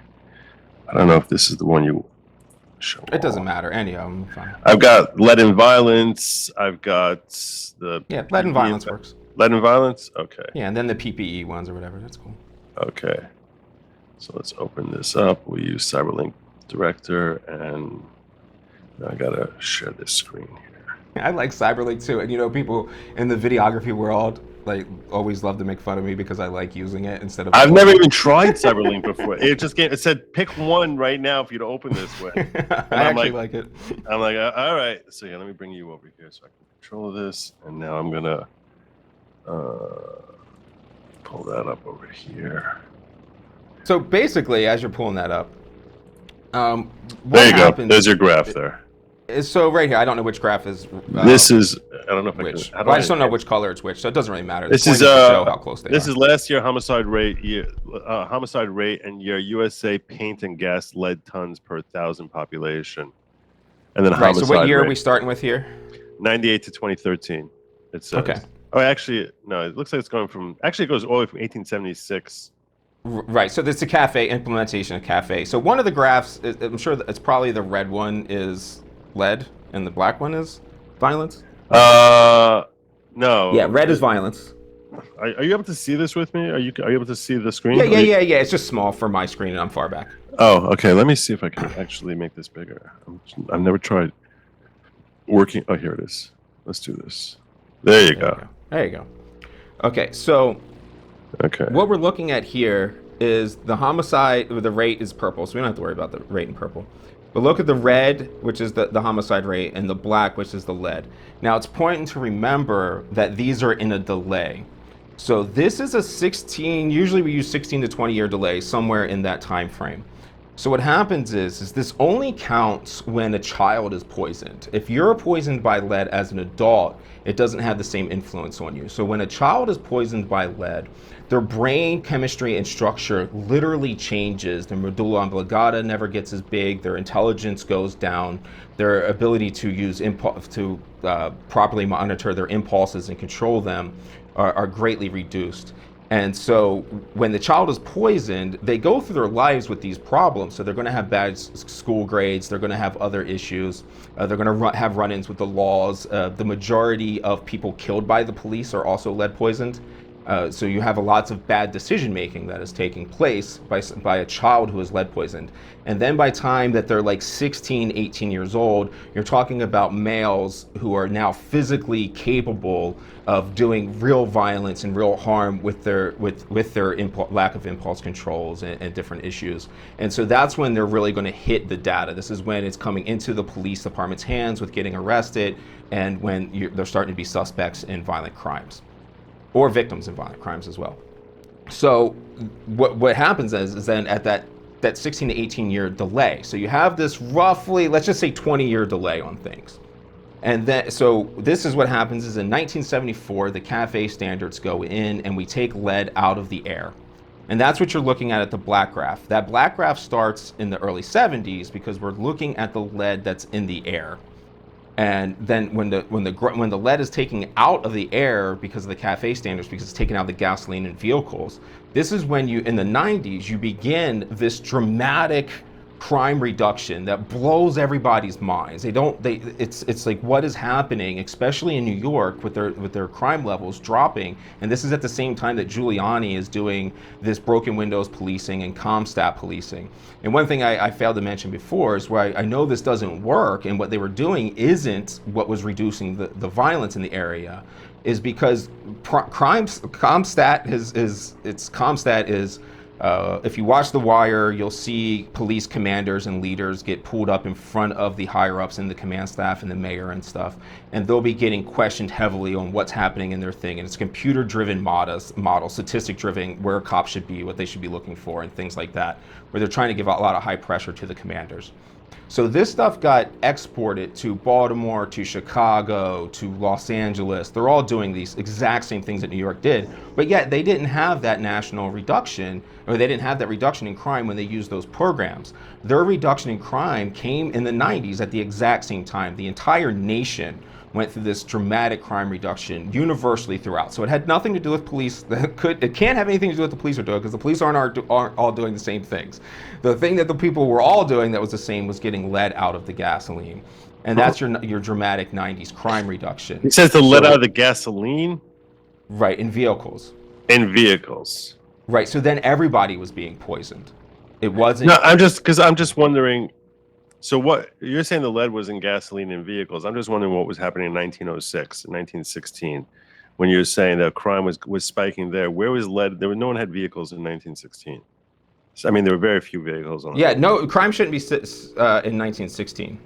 I don't know if this is the one you show. It doesn't matter. Any of them, fine. I've got lead and violence. I've got the. Yeah, lead and violence works. Lead and violence. Okay. Yeah, and then the PPE ones or whatever. That's cool. Okay. So let's open this up. We use Cyberlink Director, and now I gotta share this screen here. I like Cyberlink too, and you know, people in the videography world like always love to make fun of me because I like using it instead of. I've never even tried Cyberlink before. It just it said pick one right now for you to open this with. I actually like it. I'm like, all right. So yeah, let me bring you over here so I can control this, and now I'm gonna pull that up over here. So basically, as you're pulling that up, there you go. There's your graph there. So right here, I don't know which graph is. This is. I don't know if which. I can. I just don't know which color it's which, so it doesn't really matter. This is show how close they this are. is last year homicide rate and year USA paint and gas lead tons per 1,000 population, and then right. homicide So what year rate. are we starting with here? 98 to 2013. It says. Okay. Oh, actually, no. It looks like it's going from. Actually, it goes all the way from 1876. Right, so this is a CAFE implementation of CAFE. So one of the graphs, I'm sure it's probably the red one is lead and the black one is violence? No. Yeah, red is violence. Are you able to see this with me? Are you able to see the screen? Yeah. It's just small for my screen and I'm far back. Oh, okay. Let me see if I can actually make this bigger. I've never tried working. Oh, here it is. Let's do this. There you go. There you go. Okay, so what we're looking at here is the homicide, the rate is purple, so we don't have to worry about the rate in purple. But look at the red, which is the homicide rate, and the black, which is the lead. Now, it's important to remember that these are in a delay. So this is a 16, usually we use 16 to 20 year delay, somewhere in that time frame. So what happens is this only counts when a child is poisoned. If you're poisoned by lead as an adult, it doesn't have the same influence on you. So when a child is poisoned by lead, their brain chemistry and structure literally changes. Their medulla oblongata never gets as big. Their intelligence goes down. Their ability to use properly monitor their impulses and control them are greatly reduced. And so when the child is poisoned, they go through their lives with these problems. So they're going to have bad school grades. They're going to have other issues. They're going to have run-ins with the laws. The majority of people killed by the police are also lead poisoned. So you have lots of bad decision making that is taking place by a child who is lead poisoned. And then by time that they're like 16, 18 years old, you're talking about males who are now physically capable of doing real violence and real harm with their lack of impulse controls and different issues. And so that's when they're really going to hit the data. This is when it's coming into the police department's hands with getting arrested, and when they're starting to be suspects in violent crimes. Or victims in violent crimes as well. So what happens is then at that 16 to 18 year delay, so you have this roughly, let's just say 20-year delay on things. And then, so this is what happens is in 1974, the CAFE standards go in and we take lead out of the air. And that's what you're looking at the black graph. That black graph starts in the early 70s because we're looking at the lead that's in the air. And then when the lead is taken out of the air because of the CAFE standards, because it's taken out of the gasoline in vehicles, this is when in the 90s, you begin this dramatic crime reduction that blows everybody's minds. It's like, what is happening, especially in New York with their crime levels dropping. And this is at the same time that Giuliani is doing this broken windows policing and CompStat policing. And one thing I failed to mention before is where I know this doesn't work, and what they were doing isn't what was reducing the violence in the area, is because CompStat is if you watch The Wire, you'll see police commanders and leaders get pulled up in front of the higher-ups in the command staff and the mayor and stuff, and they'll be getting questioned heavily on what's happening in their thing. And it's computer-driven model, statistic-driven, where cops should be, what they should be looking for, and things like that, where they're trying to give a lot of high pressure to the commanders. So this stuff got exported to Baltimore, to Chicago, to Los Angeles. They're all doing these exact same things that New York did, but yet they didn't have that national reduction, or they didn't have that reduction in crime when they used those programs. Their reduction in crime came in the 90s at the exact same time. The entire nation went through this dramatic crime reduction universally throughout. So it had nothing to do with police. It can't have anything to do with the police are doing, because the police aren't all doing the same things. The thing that the people were all doing that was the same was getting lead out of the gasoline. And that's your dramatic 90s crime reduction. It says the lead out of the gasoline? Right, in vehicles. In vehicles. Right, so then everybody was being poisoned. It wasn't... No, I'm just wondering... So what you're saying, the lead was in gasoline in vehicles. I'm just wondering what was happening in 1906 and 1916 when you're saying that crime was spiking there. Where was lead? No one had vehicles in 1916. So, I mean, there were very few vehicles on. Yeah, no, crime shouldn't be in 1916.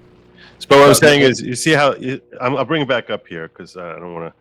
So what I'm saying is, you see how I'll bring it back up here because I don't want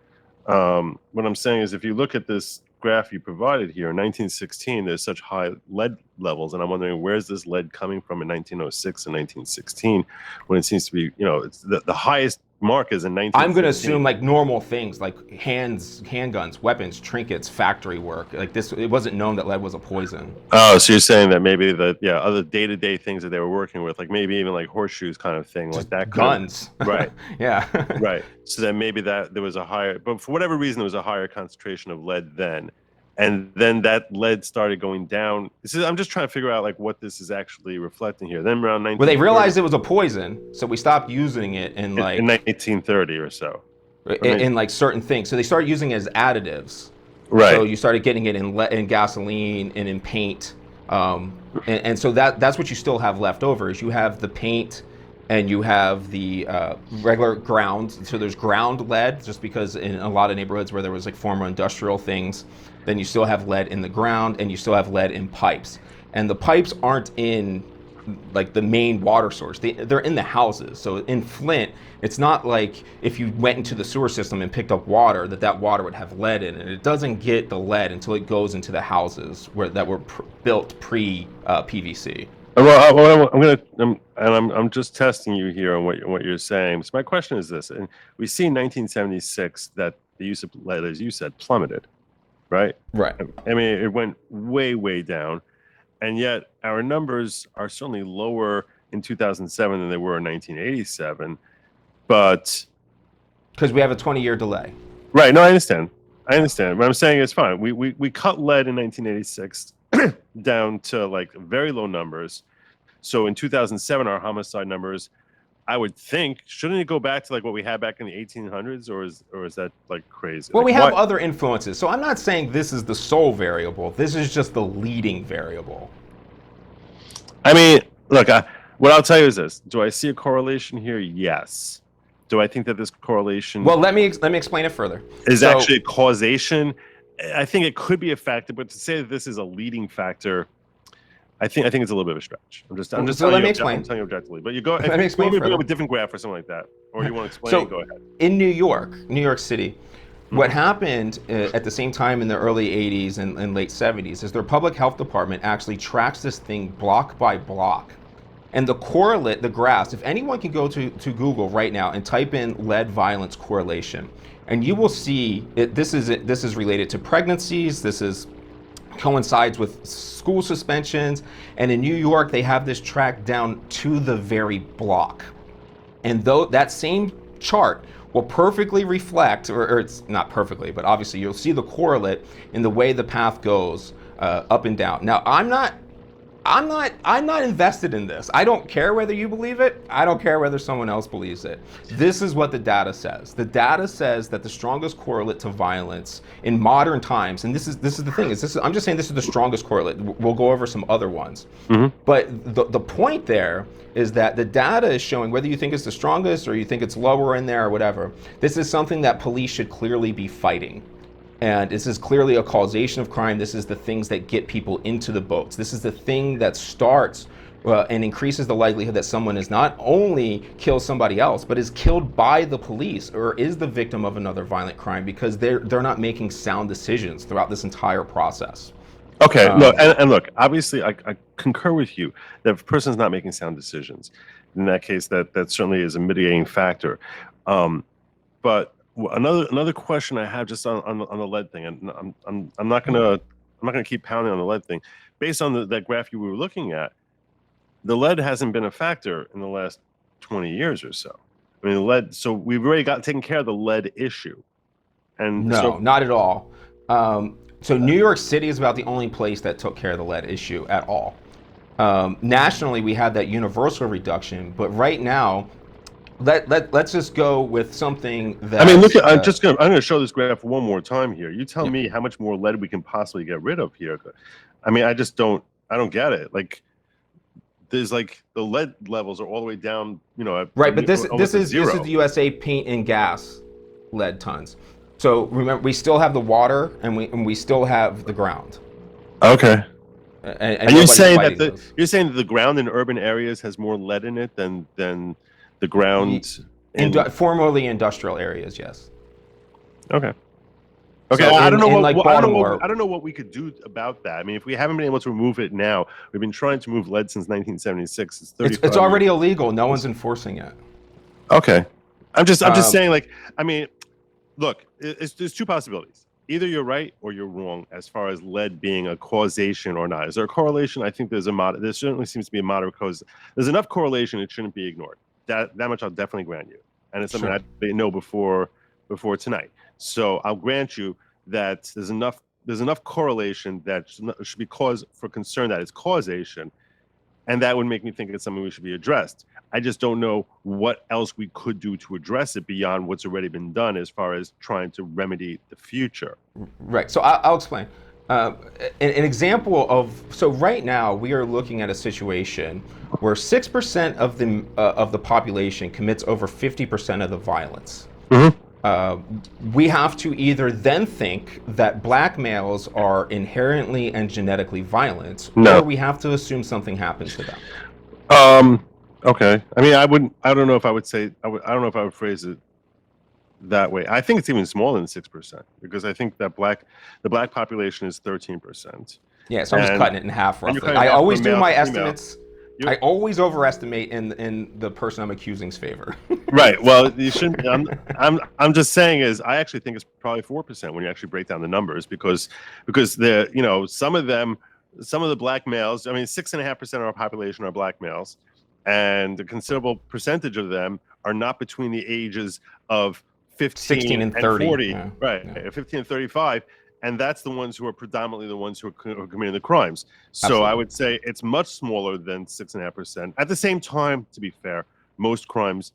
to. What I'm saying is, if you look at this graph you provided here, in 1916, there's such high lead levels, and I'm wondering where's this lead coming from in 1906 and 1916 when it seems to be, it's the highest mark is in 1916. I'm going to assume like normal things like handguns, weapons, trinkets, factory work. Like this, it wasn't known that lead was a poison. Oh, so you're saying that maybe other day-to-day things that they were working with, like maybe even like horseshoes kind of thing, like that. Guns. Right. Yeah. Right. So then maybe that there was a higher, but for whatever reason, there was a higher concentration of lead then. And then that lead started going down. I'm just trying to figure out like what this is actually reflecting here. Then around 1930. Well, they realized it was a poison, so we stopped using it in 1930 or so. In like certain things. So they started using it as additives. Right. So you started getting it in gasoline and in paint. And so that's what you still have left over is you have the paint and you have the regular ground. So there's ground lead, just because in a lot of neighborhoods where there was like former industrial things, then you still have lead in the ground and you still have lead in pipes. And the pipes aren't in like the main water source. They're in the houses. So in Flint, it's not like if you went into the sewer system and picked up water, that water would have lead in it. It doesn't get the lead until it goes into the houses that were built pre-PVC. I'm just testing you here on what you're saying. So my question is this: and we see in 1976 that the use of lead, as you said, plummeted, right? Right. I mean, it went way down, and yet our numbers are certainly lower in 2007 than they were in 1987. But because we have a 20-year delay. Right. No, I understand. What I'm saying is fine. We cut lead in 1986 down to like very low numbers. So in 2007, our homicide numbers, I would think, shouldn't it go back to like what we had back in the 1800s, or is that like crazy? Well, like, we have other influences. So I'm not saying this is the sole variable. This is just the leading variable. I mean, look, what I'll tell you is this: do I see a correlation here? Yes. Do I think that this correlation? Well, let me explain it further. Is actually a causation? I think it could be a factor, but to say that this is a leading factor, I think it's a little bit of a stretch. I'm just so telling let you. me explain. I'm telling you objectively. But you go. Let me explain maybe further. a different graph or something like that, or you want to explain? So go ahead. In New York City, what happened at the same time in the early 80s and late 70s is their public health department actually tracks this thing block by block. And the correlate, the graphs, if anyone can go to Google right now and type in lead violence correlation, and you will see this is related to pregnancies, coincides with school suspensions, and in New York they have this tracked down to the very block. And though that same chart will perfectly reflect, or it's not perfectly, but obviously you'll see the correlate in the way the path goes up and down. Now, I'm not invested in this. I don't care whether you believe it. I don't care whether someone else believes it. This is what the data says. The data says that the strongest correlate to violence in modern times, and this is the thing, I'm just saying this is the strongest correlate. We'll go over some other ones. But the point there is that the data is showing, whether you think it's the strongest or you think it's lower in there or whatever, this is something that police should clearly be fighting. And this is clearly a causation of crime. This is the things that get people into the boats. This is the thing that starts and increases the likelihood that someone is not only kills somebody else, but is killed by the police or is the victim of another violent crime because they're not making sound decisions throughout this entire process. Okay, look, obviously I concur with you that if a person's not making sound decisions, in that case, that certainly is a mitigating factor. But another question I have just on the lead thing, and I'm not gonna keep pounding on the lead thing. Based on that graph you were looking at, the lead hasn't been a factor in the last 20 years or so. I mean, lead. So we've already taken care of the lead issue. And no, not at all. So New York City is about the only place that took care of the lead issue at all. Nationally, we had that universal reduction, but right now, let's just go with something that. I mean, look, I'm going to show this graph one more time here. You tell me how much more lead we can possibly get rid of here. I mean, I don't get it. Like, there's like the lead levels are all the way down, right, but this is the USA paint and gas lead tons. So remember, we still have the water and we still have the ground. Okay. And you're saying that the ground in urban areas has more lead in it than the ground formerly industrial areas, yes. Okay. Okay, so I don't know I don't know what we could do about that. I mean, if we haven't been able to remove it now, we've been trying to move lead since 1976. It's already illegal. No one's enforcing it. Okay. I'm just saying, like, I mean, look, there's two possibilities. Either you're right or you're wrong as far as lead being a causation or not. Is there a correlation? I think there certainly seems to be a moderate cause. There's enough correlation; it shouldn't be ignored. That much I'll definitely grant you, and it's something I didn't know before tonight. So I'll grant you that there's enough correlation that should be cause for concern that it's causation, and that would make me think it's something we should be addressed. I just don't know what else we could do to address it beyond what's already been done as far as trying to remedy the future. Right. So I'll explain. An example so right now we are looking at a situation where 6% of the population commits over 50% of the violence. We have to either then think that black males are inherently and genetically violent, or we have to assume something happened to them. Okay. I mean, I don't know if I would phrase it that way. I think it's even smaller than 6% because I think that the black population is 13%. Yeah, so I'm just cutting it in half roughly. I always do my estimates. I always overestimate in the person I'm accusing's favor. Right. Well, you shouldn't. I'm just saying is I actually think it's probably 4% when you actually break down the numbers because the some of the black males. I mean, 6.5% of our population are black males, and a considerable percentage of them are not between the ages of 16 and 30. 40. Yeah. Right. Yeah. 15 and 35. And that's the ones who are predominantly the ones who are committing the crimes. So Absolutely. I would say it's much smaller than 6.5%. At the same time, to be fair, most crimes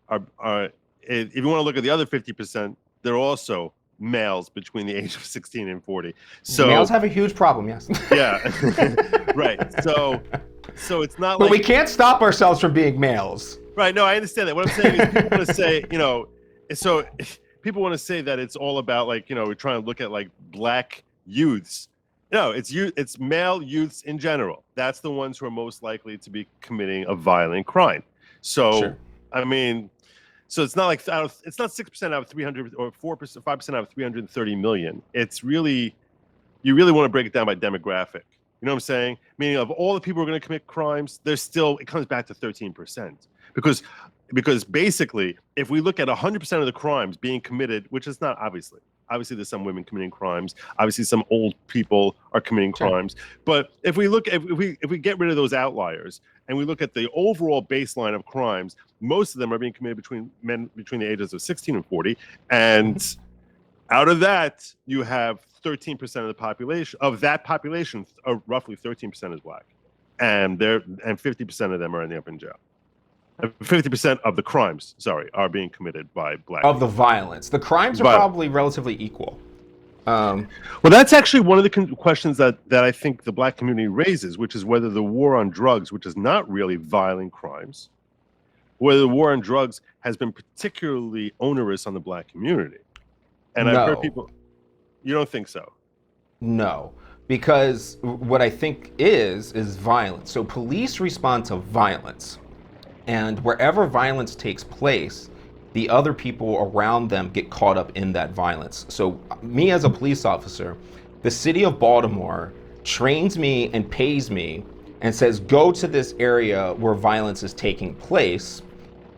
are if you want to look at the other 50%, they're also males between the age of 16 and 40. So males have a huge problem, yes. Yeah. Right. So it's not but like we can't stop ourselves from being males. Right. No, I understand that. What I'm saying is people want to say, so people want to say that it's all about we're trying to look at like black youths. No, it's male youths in general. That's the ones who are most likely to be committing a violent crime. So, Sure. I mean, so it's not like it's not 6% out of 300 or 4%, 5% out of 330 million. It's really, you really want to break it down by demographic. You know what I'm saying? Meaning of all the people who are going to commit crimes, it comes back to 13%. Because basically, if we look at 100% of the crimes being committed, which is not obviously there's some women committing crimes, obviously some old people are committing crimes, but if we get rid of those outliers and we look at the overall baseline of crimes, most of them are being committed between men between the ages of 16 and 40, and out of that you have 13% of the population. Of that population, roughly 13% is black, and 50% of them are ending up in jail. 50% of the crimes, are being committed by black Of the people. violence. The crimes are probably relatively equal. Well, that's actually one of the questions that I think the black community raises, which is whether the war on drugs, which is not really violent crimes, whether the war on drugs has been particularly onerous on the black community. And I've heard people, you don't think so? No, because what I think is violence. So police respond to violence. And wherever violence takes place, the other people around them get caught up in that violence. So me as a police officer, the city of Baltimore trains me and pays me and says, go to this area where violence is taking place.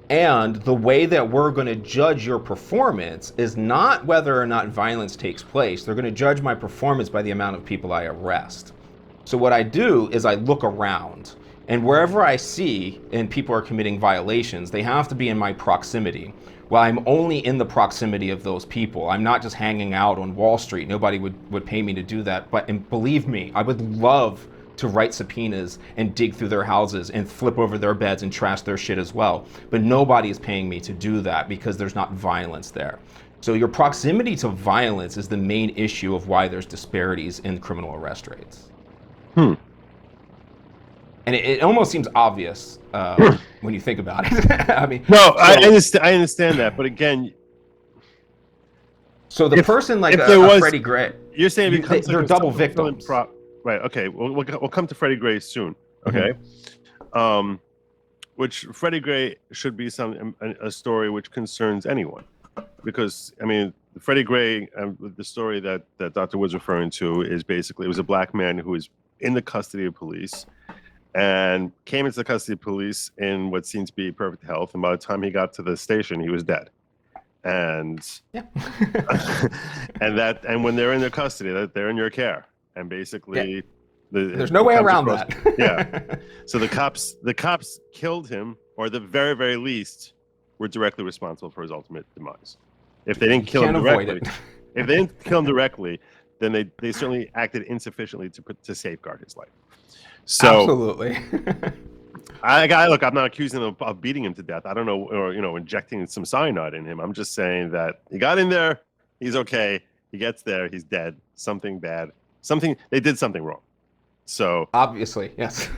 And the way that we're going to judge your performance is not whether or not violence takes place. They're going to judge my performance by the amount of people I arrest. So what I do is I look around. And wherever I see and people are committing violations, they have to be in my proximity. Well, I'm only in the proximity of those people. I'm not just hanging out on Wall Street. Nobody would pay me to do that. And believe me, I would love to write subpoenas and dig through their houses and flip over their beds and trash their shit as well. But nobody is paying me to do that because there's not violence there. So your proximity to violence is the main issue of why there's disparities in criminal arrest rates. And it almost seems obvious when you think about it. I mean, I understand that, but again, so the person like Freddie Gray, you're saying they're double victims, right? Okay, we'll come to Freddie Gray soon. Okay, which Freddie Gray should be a story which concerns anyone, because I mean, Freddie Gray, the story that Dr. Wood's referring to is basically it was a black man who was in the custody of police. And came into the custody of police in what seemed to be perfect health. And by the time he got to the station, he was dead. And and when they're in their custody, they're in your care. And basically, there's no way around that. Yeah. So the cops killed him, or at the very, very least, were directly responsible for his ultimate demise. If they didn't kill him directly, then they certainly acted insufficiently to safeguard his life. So, absolutely. Look, I'm not accusing him of beating him to death. I don't know, or injecting some cyanide in him. I'm just saying that he got in there, he's okay. He gets there, he's dead. Something bad. They did something wrong. So obviously, yes.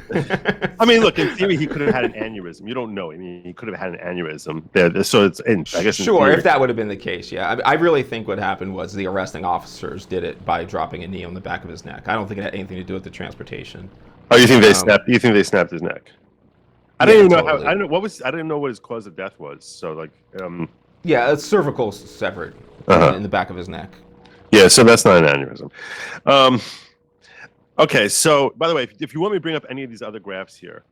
I mean, look, in theory, he could have had an aneurysm. You don't know. I mean, he could have had an aneurysm. So it's I guess. Sure, if that would have been the case, yeah. I really think what happened was the arresting officers did it by dropping a knee on the back of his neck. I don't think it had anything to do with the transportation. Oh, you think they snapped? You think they snapped his neck? I don't even know how. I didn't know what his cause of death was. So like. Yeah, it's cervical severed in the back of his neck. Yeah, so that's not an aneurysm. Okay, so by the way, if you want me to bring up any of these other graphs here,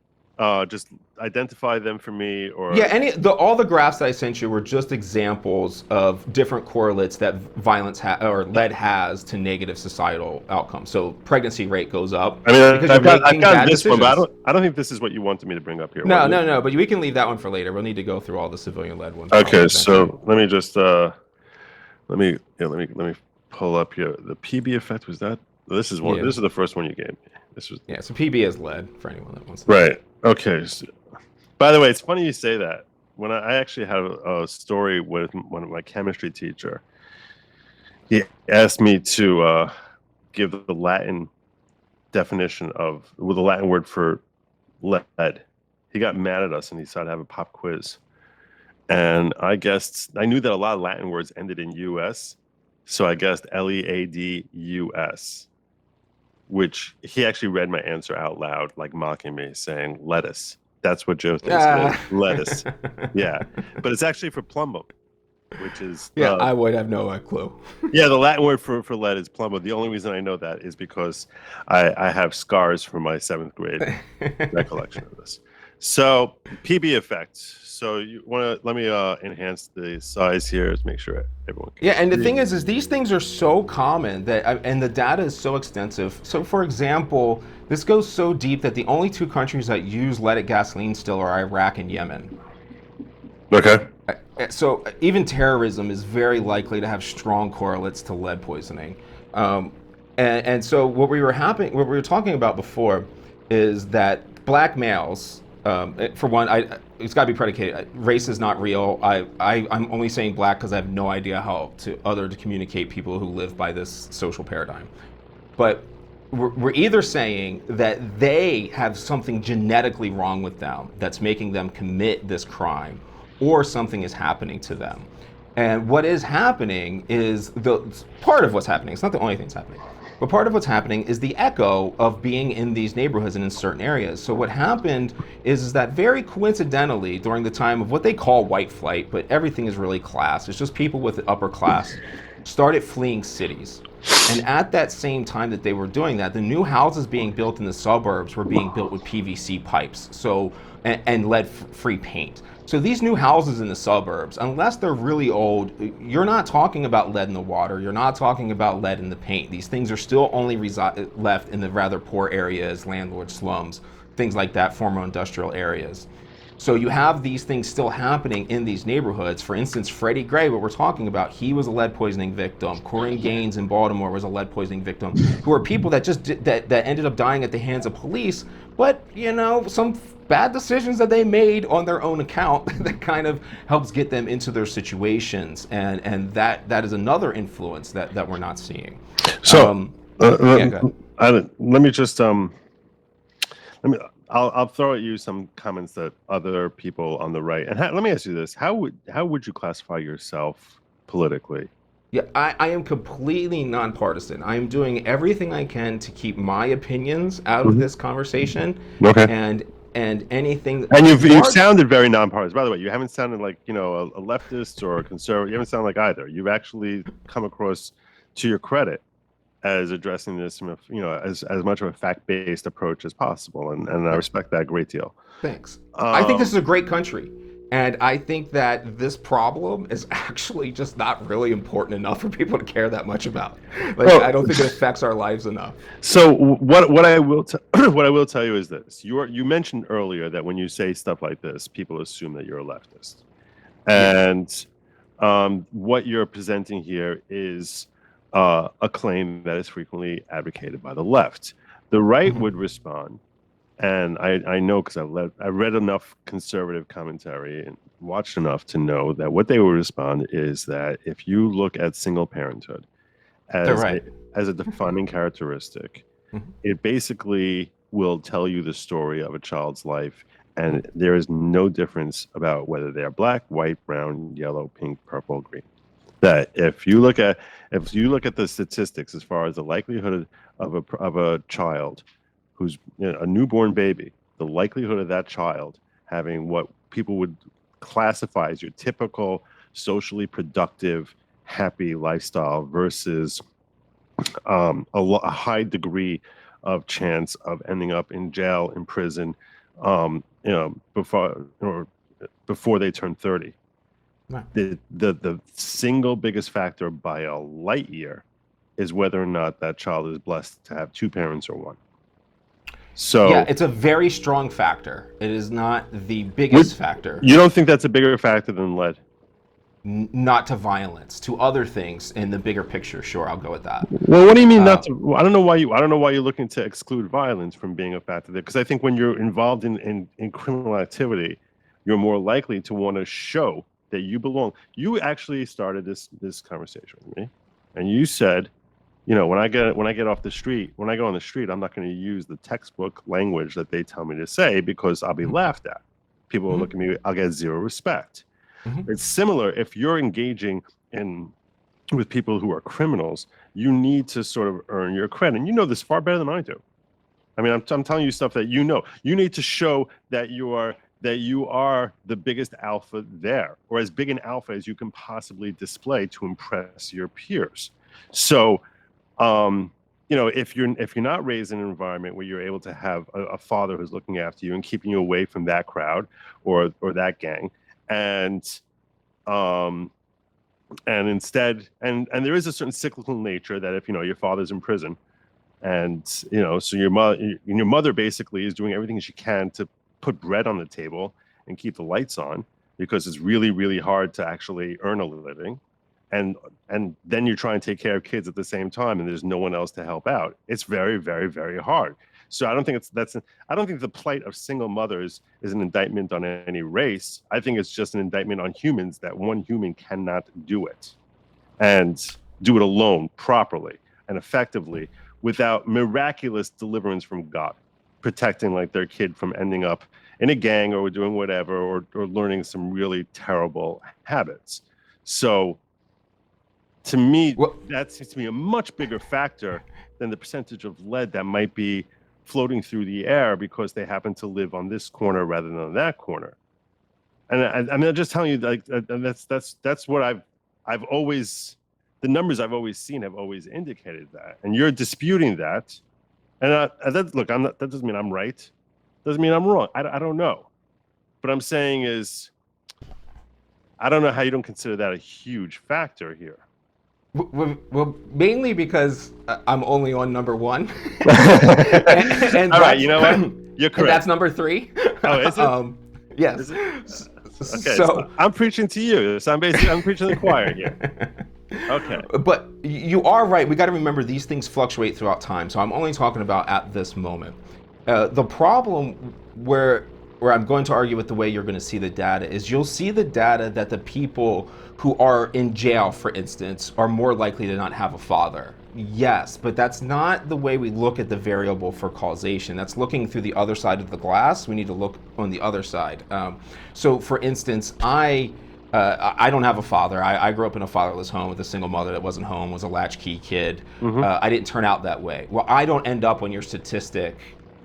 Just identify them for me, or Yeah, all the graphs that I sent you were just examples of different correlates that violence or lead has to negative societal outcomes. So pregnancy rate goes up I mean, because you're making bad this decisions. one, but I don't think this is what you wanted me to bring up here. No, but we can leave that one for later. We'll need to go through all the civilian-led ones. Okay, so let me just let me pull up here. The PB effect, was that? This is one. Yeah. This is the first one you gave me. This was so PB is lead for anyone that wants to. Right. Okay. So, by the way, it's funny you say that. When I actually had a story with one of my chemistry teacher, he asked me to give the Latin definition with the Latin word for lead. He got mad at us and he decided to have a pop quiz. And I knew that a lot of Latin words ended in US, so I guessed LEADUS, which he actually read my answer out loud, like mocking me, saying lettuce. That's what Joe thinks it is, lettuce. Yeah, but it's actually for plumbum, which is I would have no clue. Yeah, the Latin word for lead is plumbum. The only reason I know that is because I have scars from my 7th grade recollection of this. So PB effect. So you want to let me enhance the size here to make sure everyone can and the see. thing is these things are so common that and the data is so extensive. So for example, this goes so deep that the only 2 countries that use leaded gasoline still are Iraq and Yemen. Okay. So even terrorism is very likely to have strong correlates to lead poisoning. And so what we were talking about before is that black males, for one, it's got to be predicated. Race is not real. I'm only saying black because I have no idea how to communicate people who live by this social paradigm. But we're either saying that they have something genetically wrong with them that's making them commit this crime, or something is happening to them. And what is happening is part of what's happening. It's not the only thing that's happening. But part of what's happening is the echo of being in these neighborhoods and in certain areas. So what happened is that very coincidentally, during the time of what they call white flight, but everything is really class, it's just people with the upper class, started fleeing cities. And at that same time that they were doing that, the new houses being built in the suburbs were being built with PVC pipes and lead-free paint. So these new houses in the suburbs, unless they're really old, you're not talking about lead in the water. You're not talking about lead in the paint. These things are still only left in the rather poor areas, landlord slums, things like that, former industrial areas. So you have these things still happening in these neighborhoods. For instance, Freddie Gray, what we're talking about, he was a lead poisoning victim. Corinne Gaines in Baltimore was a lead poisoning victim, who are people that that ended up dying at the hands of police. But, some bad decisions that they made on their own account that kind of helps get them into their situations. And that is another influence that we're not seeing. So let me just I'll throw at you some comments that other people on the right, and let me ask you this: how would you classify yourself politically? Yeah, I am completely nonpartisan. I am doing everything I can to keep my opinions out of this conversation. Okay. And anything. And you've sounded very nonpartisan. By the way, you haven't sounded like a leftist or a conservative. You haven't sounded like either. You've actually come across, to your credit, as addressing this from as much of a fact-based approach as possible, and I respect that a great deal. Thanks. I think this is a great country. And I think that this problem is actually just not really important enough for people to care that much about. I don't think it affects our lives enough. So what I will tell you is this: you mentioned earlier that when you say stuff like this, people assume that you're a leftist, and what you're presenting here is a claim that is frequently advocated by the left. The right would respond. And I know because I read enough conservative commentary and watched enough to know that what they will respond is that if you look at single parenthood as a defining characteristic, it basically will tell you the story of a child's life, and there is no difference about whether they are black, white, brown, yellow, pink, purple, green. That if you look at the statistics as far as the likelihood of a child who's a newborn baby, the likelihood of that child having what people would classify as your typical socially productive, happy lifestyle versus a high degree of chance of ending up in jail, in prison, before they turn 30. Right. The single biggest factor by a light year is whether or not that child is blessed to have two parents or one. So yeah, it's a very strong factor. It is not the biggest factor. You don't think that's a bigger factor than lead? Not to violence, to other things in the bigger picture. Sure, I'll go with that. Well, what do you mean not to? I don't know why you're looking to exclude violence from being a factor there. Because I think when you're involved in criminal activity, you're more likely to want to show that you belong. You actually started this conversation with me, and you said, when I go on the street, I'm not going to use the textbook language that they tell me to say because I'll be laughed at. People will look at me. I'll get zero respect. It's similar if you're engaging with people who are criminals. You need to sort of earn your credit, and you know this far better than I do. I mean, I'm telling you stuff that you know. You need to show that you are the biggest alpha there, or as big an alpha as you can possibly display to impress your peers. So, if you're not raised in an environment where you're able to have a father who's looking after you and keeping you away from that crowd or that gang, and instead, and there is a certain cyclical nature that if your father's in prison, and so your mother basically is doing everything she can to put bread on the table and keep the lights on, because it's really, really hard to actually earn a living, and then you try and take care of kids at the same time, and there's no one else to help out. It's very, very, very hard. So I don't think I don't think the plight of single mothers is an indictment on any race. I think it's just an indictment on humans, that one human cannot do it and do it alone properly and effectively without miraculous deliverance from God, protecting their kid from ending up in a gang or doing whatever, or learning some really terrible habits. So to me, that seems to be a much bigger factor than the percentage of lead that might be floating through the air because they happen to live on this corner rather than on that corner. And I'm just telling you, that's what I've always, the numbers I've always seen have always indicated that, and you're disputing that. And look, that doesn't mean I'm right. Doesn't mean I'm wrong. I don't know. But I'm saying is, I don't know how you don't consider that a huge factor here. Well, mainly because I'm only on number one. and all right, you know what? You're correct. And that's number 3. Oh, is it? Yes. Is it? Okay, so I'm preaching to you. So I'm preaching to the choir here. Okay. But you are right. We got to remember these things fluctuate throughout time. So I'm only talking about at this moment. The problem where I'm going to argue with the way you're going to see the data is you'll see the data that the people who are in jail, for instance, are more likely to not have a father. Yes, but that's not the way we look at the variable for causation. That's looking through the other side of the glass. We need to look on the other side. So, for instance, I don't have a father. I grew up in a fatherless home with a single mother that wasn't home, was a latchkey kid. I didn't turn out that way. Well, I don't end up on your statistic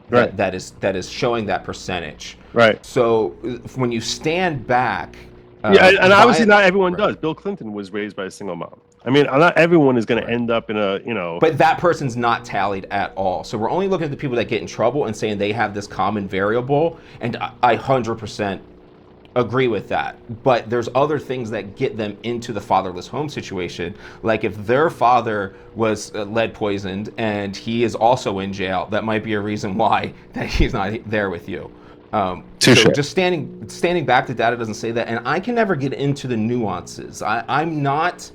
that is showing that percentage. Right. So when you stand back, and obviously not everyone does. Bill Clinton was raised by a single mom. I mean, not everyone is going to end up in a, But that person's not tallied at all. So we're only looking at the people that get in trouble and saying they have this common variable, and I 100% agree with that. But there's other things that get them into the fatherless home situation. Like if their father was lead poisoned and he is also in jail, that might be a reason why that he's not there with you. So just standing back, the data doesn't say that, and I can never get into the nuances. I'm not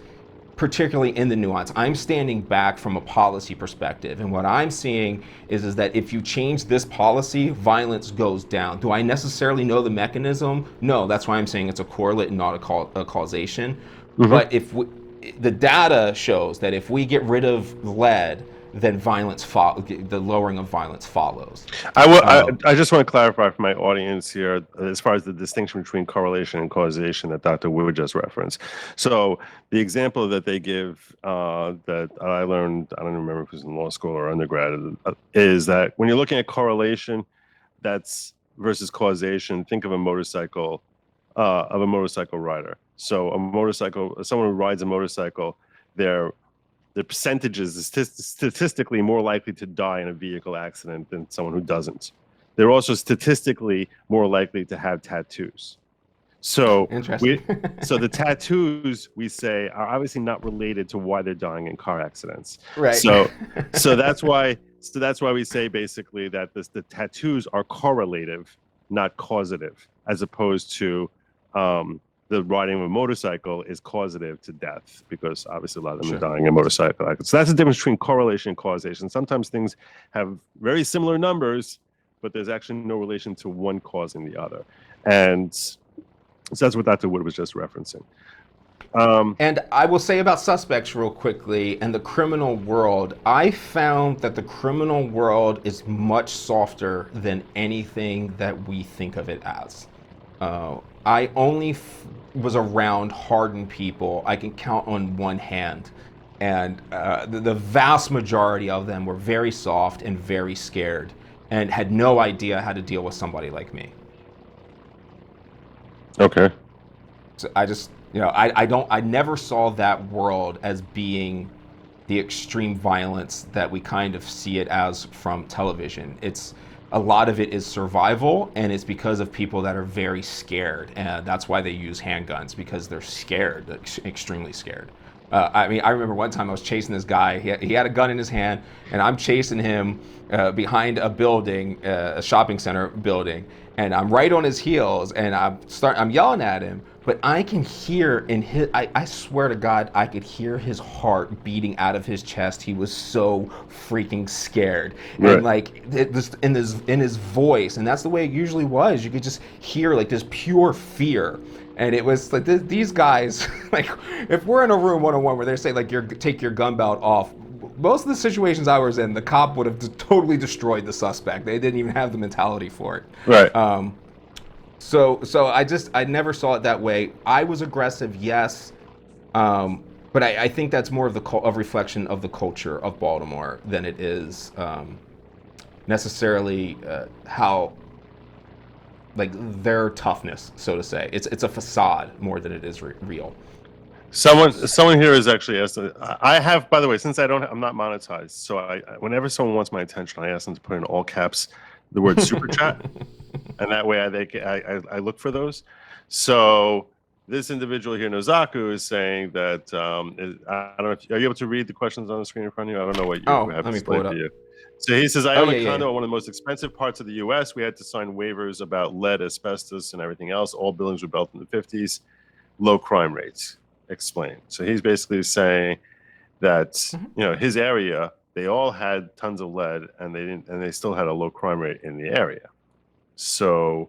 particularly in the nuance. I'm standing back from a policy perspective, and what I'm seeing is that if you change this policy, violence goes down. Do I necessarily know the mechanism? No, that's why I'm saying it's a correlate and not a causation. But if the data shows that if we get rid of lead, then the lowering of violence follows. I just want to clarify for my audience here, as far as the distinction between correlation and causation that Dr. Wood just referenced. So the example that they give that I learned, I don't remember if it was in law school or undergrad, is that when you're looking at correlation, that's versus causation, think of a motorcycle rider. So someone who rides a motorcycle, the percentage is statistically more likely to die in a vehicle accident than someone who doesn't. they're also statistically more likely to have tattoos. So so the tattoos, we say, are obviously not related to why they're dying in car accidents. Right. So that's why we say basically that the tattoos are correlative, not causative, as opposed to the riding of a motorcycle is causative to death, because obviously a lot of them are dying in motorcycle accidents. So that's the difference between correlation and causation. Sometimes things have very similar numbers, but there's actually no relation to one causing the other. And so that's what Dr. Wood was just referencing. And I will say about suspects real quickly and the criminal world, I found that the criminal world is much softer than anything that we think of it as. I only was around hardened people I can count on one hand. And the vast majority of them were very soft and very scared and had no idea how to deal with somebody like me. Okay. So I never saw that world as being the extreme violence that we kind of see it as from television. A lot of it is survival, and it's because of people that are very scared, and that's why they use handguns, because they're scared, extremely scared. I remember one time I was chasing this guy. He had a gun in his hand, and I'm chasing him behind a building, a shopping center building, and I'm right on his heels, and I'm yelling at him, but I can hear I swear to God, I could hear his heart beating out of his chest. He was so freaking scared. Right. And like in his voice, and that's the way it usually was. You could just hear like this pure fear. And it was like these guys, like if we're in a room one-on-one where they say like take your gun belt off, most of the situations I was in, the cop would have totally destroyed the suspect. They didn't even have the mentality for it. Right. So I never saw it that way. I was aggressive, yes, but I think that's more of a reflection of the culture of Baltimore than it is necessarily how, like, their toughness, so to say. It's a facade more than it is real. Someone here has actually asked. I have, by the way, since I'm not monetized, so whenever someone wants my attention, I ask them to put in all caps the word super chat, and that way I look for those. So this individual here, Nozaku, is saying that I don't know. Are you able to read the questions on the screen in front of you? I don't know what you have let me displayed pull it for up. you. So he says, I own a condo in one of the most expensive parts of the U.S. We had to sign waivers about lead, asbestos, and everything else. All buildings were built in the 50s. Low crime rates. Explain. So he's basically saying that his area, they all had tons of lead, and they still had a low crime rate in the area. So,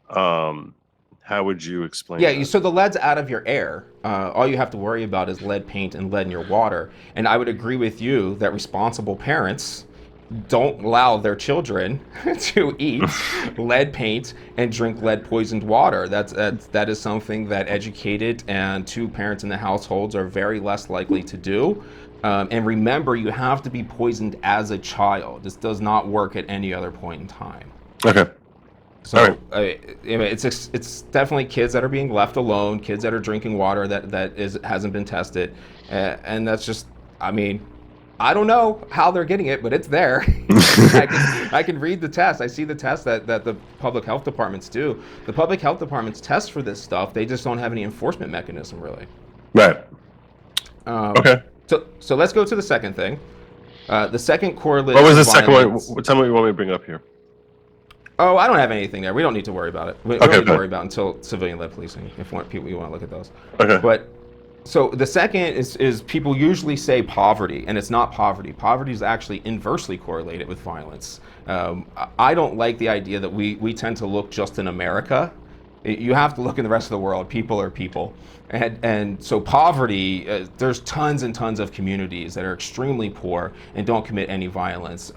how would you explain? Yeah, so the lead's out of your air. All you have to worry about is lead paint and lead in your water. And I would agree with you that responsible parents don't allow their children to eat lead paint and drink lead poisoned water. That is something that educated and two parents in the households are very less likely to do. And remember, you have to be poisoned as a child. This does not work at any other point in time. Okay. So it's definitely kids that are being left alone, kids that are drinking water that hasn't been tested, and that's just, I don't know how they're getting it, but it's there. I can read the test. I see the tests that the public health departments do. The public health departments test for this stuff. They just don't have any enforcement mechanism, really. Right. Okay. So let's go to the second thing. The second correlate. What was the second one? Tell me what you want me to bring up here. Oh, I don't have anything there. We don't need to worry about it. We don't need to worry about it until civilian-led policing. If you want to look at those. Okay. But so the second is people usually say poverty, and it's not poverty. Poverty is actually inversely correlated with violence. I don't like the idea that we tend to look just in America. You have to look in the rest of the world. People are people. And so poverty, there's tons and tons of communities that are extremely poor and don't commit any violence.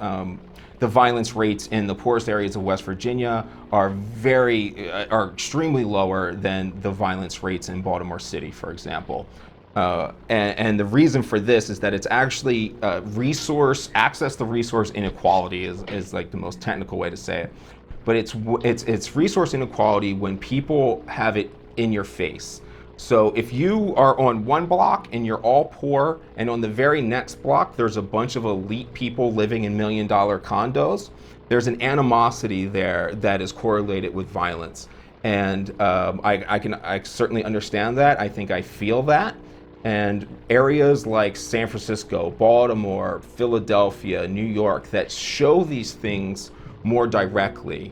The violence rates in the poorest areas of West Virginia are extremely lower than the violence rates in Baltimore City, for example. And the reason for this is that it's actually access to resource inequality is like the most technical way to say it. But it's resource inequality when people have it in your face. So if you are on one block and you're all poor, and on the very next block there's a bunch of elite people living in $1 million condos, there's an animosity there that is correlated with violence. And I certainly understand that. I think I feel that. And areas like San Francisco, Baltimore, Philadelphia, New York that show these things more directly,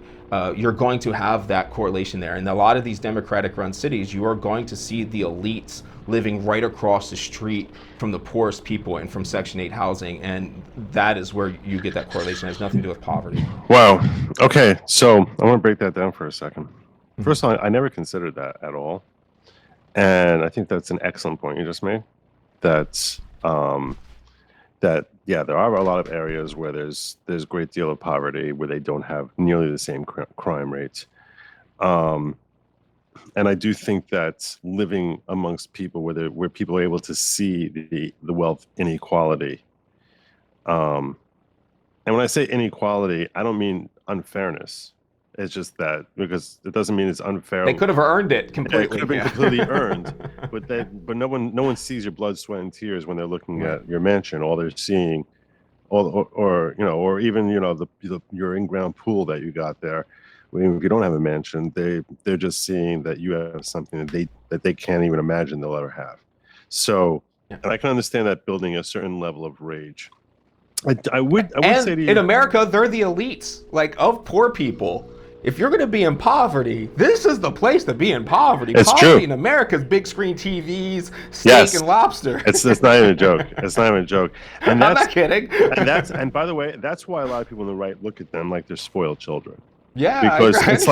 you're going to have that correlation there. And a lot of these Democratic-run cities, you are going to see the elites living right across the street from the poorest people and from Section 8 housing. And that is where you get that correlation. It has nothing to do with poverty. Wow. Okay, so I want to break that down for a second. First of all, I never considered that at all. And I think that's an excellent point you just made. That yeah, there are a lot of areas where there's a great deal of poverty where they don't have nearly the same crime rates. And I do think that living amongst people where people are able to see the wealth inequality. And when I say inequality, I don't mean unfairness. It's just that because it doesn't mean it's unfair. They could have earned it completely. It could have been completely earned, but no one sees your blood, sweat, and tears when they're looking at your mansion. All they're seeing, or even your in-ground pool that you got there. If you don't have a mansion, they're just seeing that you have something that they can't even imagine they'll ever have. So, and I can understand that building a certain level of rage. I would say to you, in America, they're the elites, like of poor people. If you're going to be in poverty, this is the place to be in poverty. It's poverty true. in America is big screen TVs, steak, and lobster. It's not even a joke. It's not even a joke. And I'm not kidding. and by the way, that's why a lot of people on the right look at them like they're spoiled children. Yeah, because it's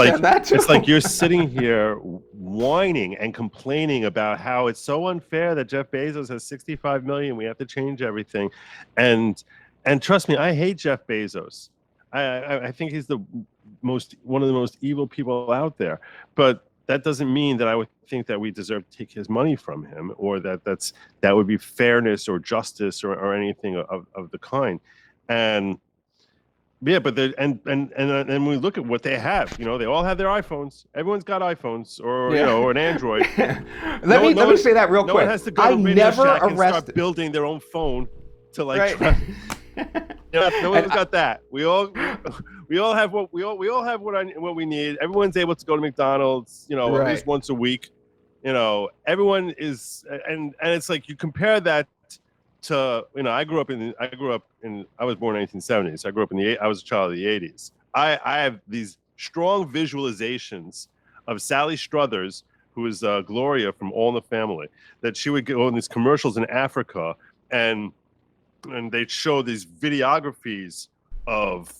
like you're sitting here whining and complaining about how it's so unfair that Jeff Bezos has 65 million. We have to change everything, and trust me, I hate Jeff Bezos. I think he's one of the most evil people out there. But that doesn't mean that I would think that we deserve to take his money from him, or that would be fairness or justice or anything of the kind. And yeah, but and we look at what they have. They all have their iPhones. Everyone's got iPhones, or or an Android. Let me say that real quick. No one has to go to Radio Shack and start building their own phone to like. Right. No one's got that. We all have what we need. Everyone's able to go to McDonald's, at least once a week. Everyone is, and it's like you compare that to, I was born in 1970s. So I grew up I was a child of the 80s. I have these strong visualizations of Sally Struthers, who is Gloria from All in the Family, that she would go in these commercials in Africa and they'd show these videographies of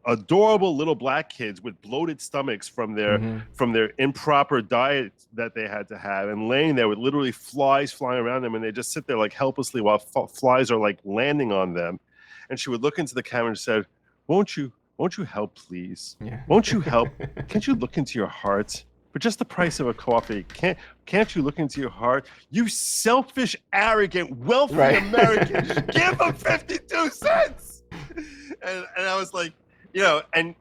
adorable little black kids with bloated stomachs from their improper diet that they had to have, and laying there with literally flies flying around them, and they just sit there like helplessly while flies are like landing on them. And she would look into the camera and said, won't you help, please? Yeah. Won't you help? Can't you look into your heart? For just the price of a coffee, can't you look into your heart? You selfish, arrogant, wealthy American, give them 52 cents. And I was like, and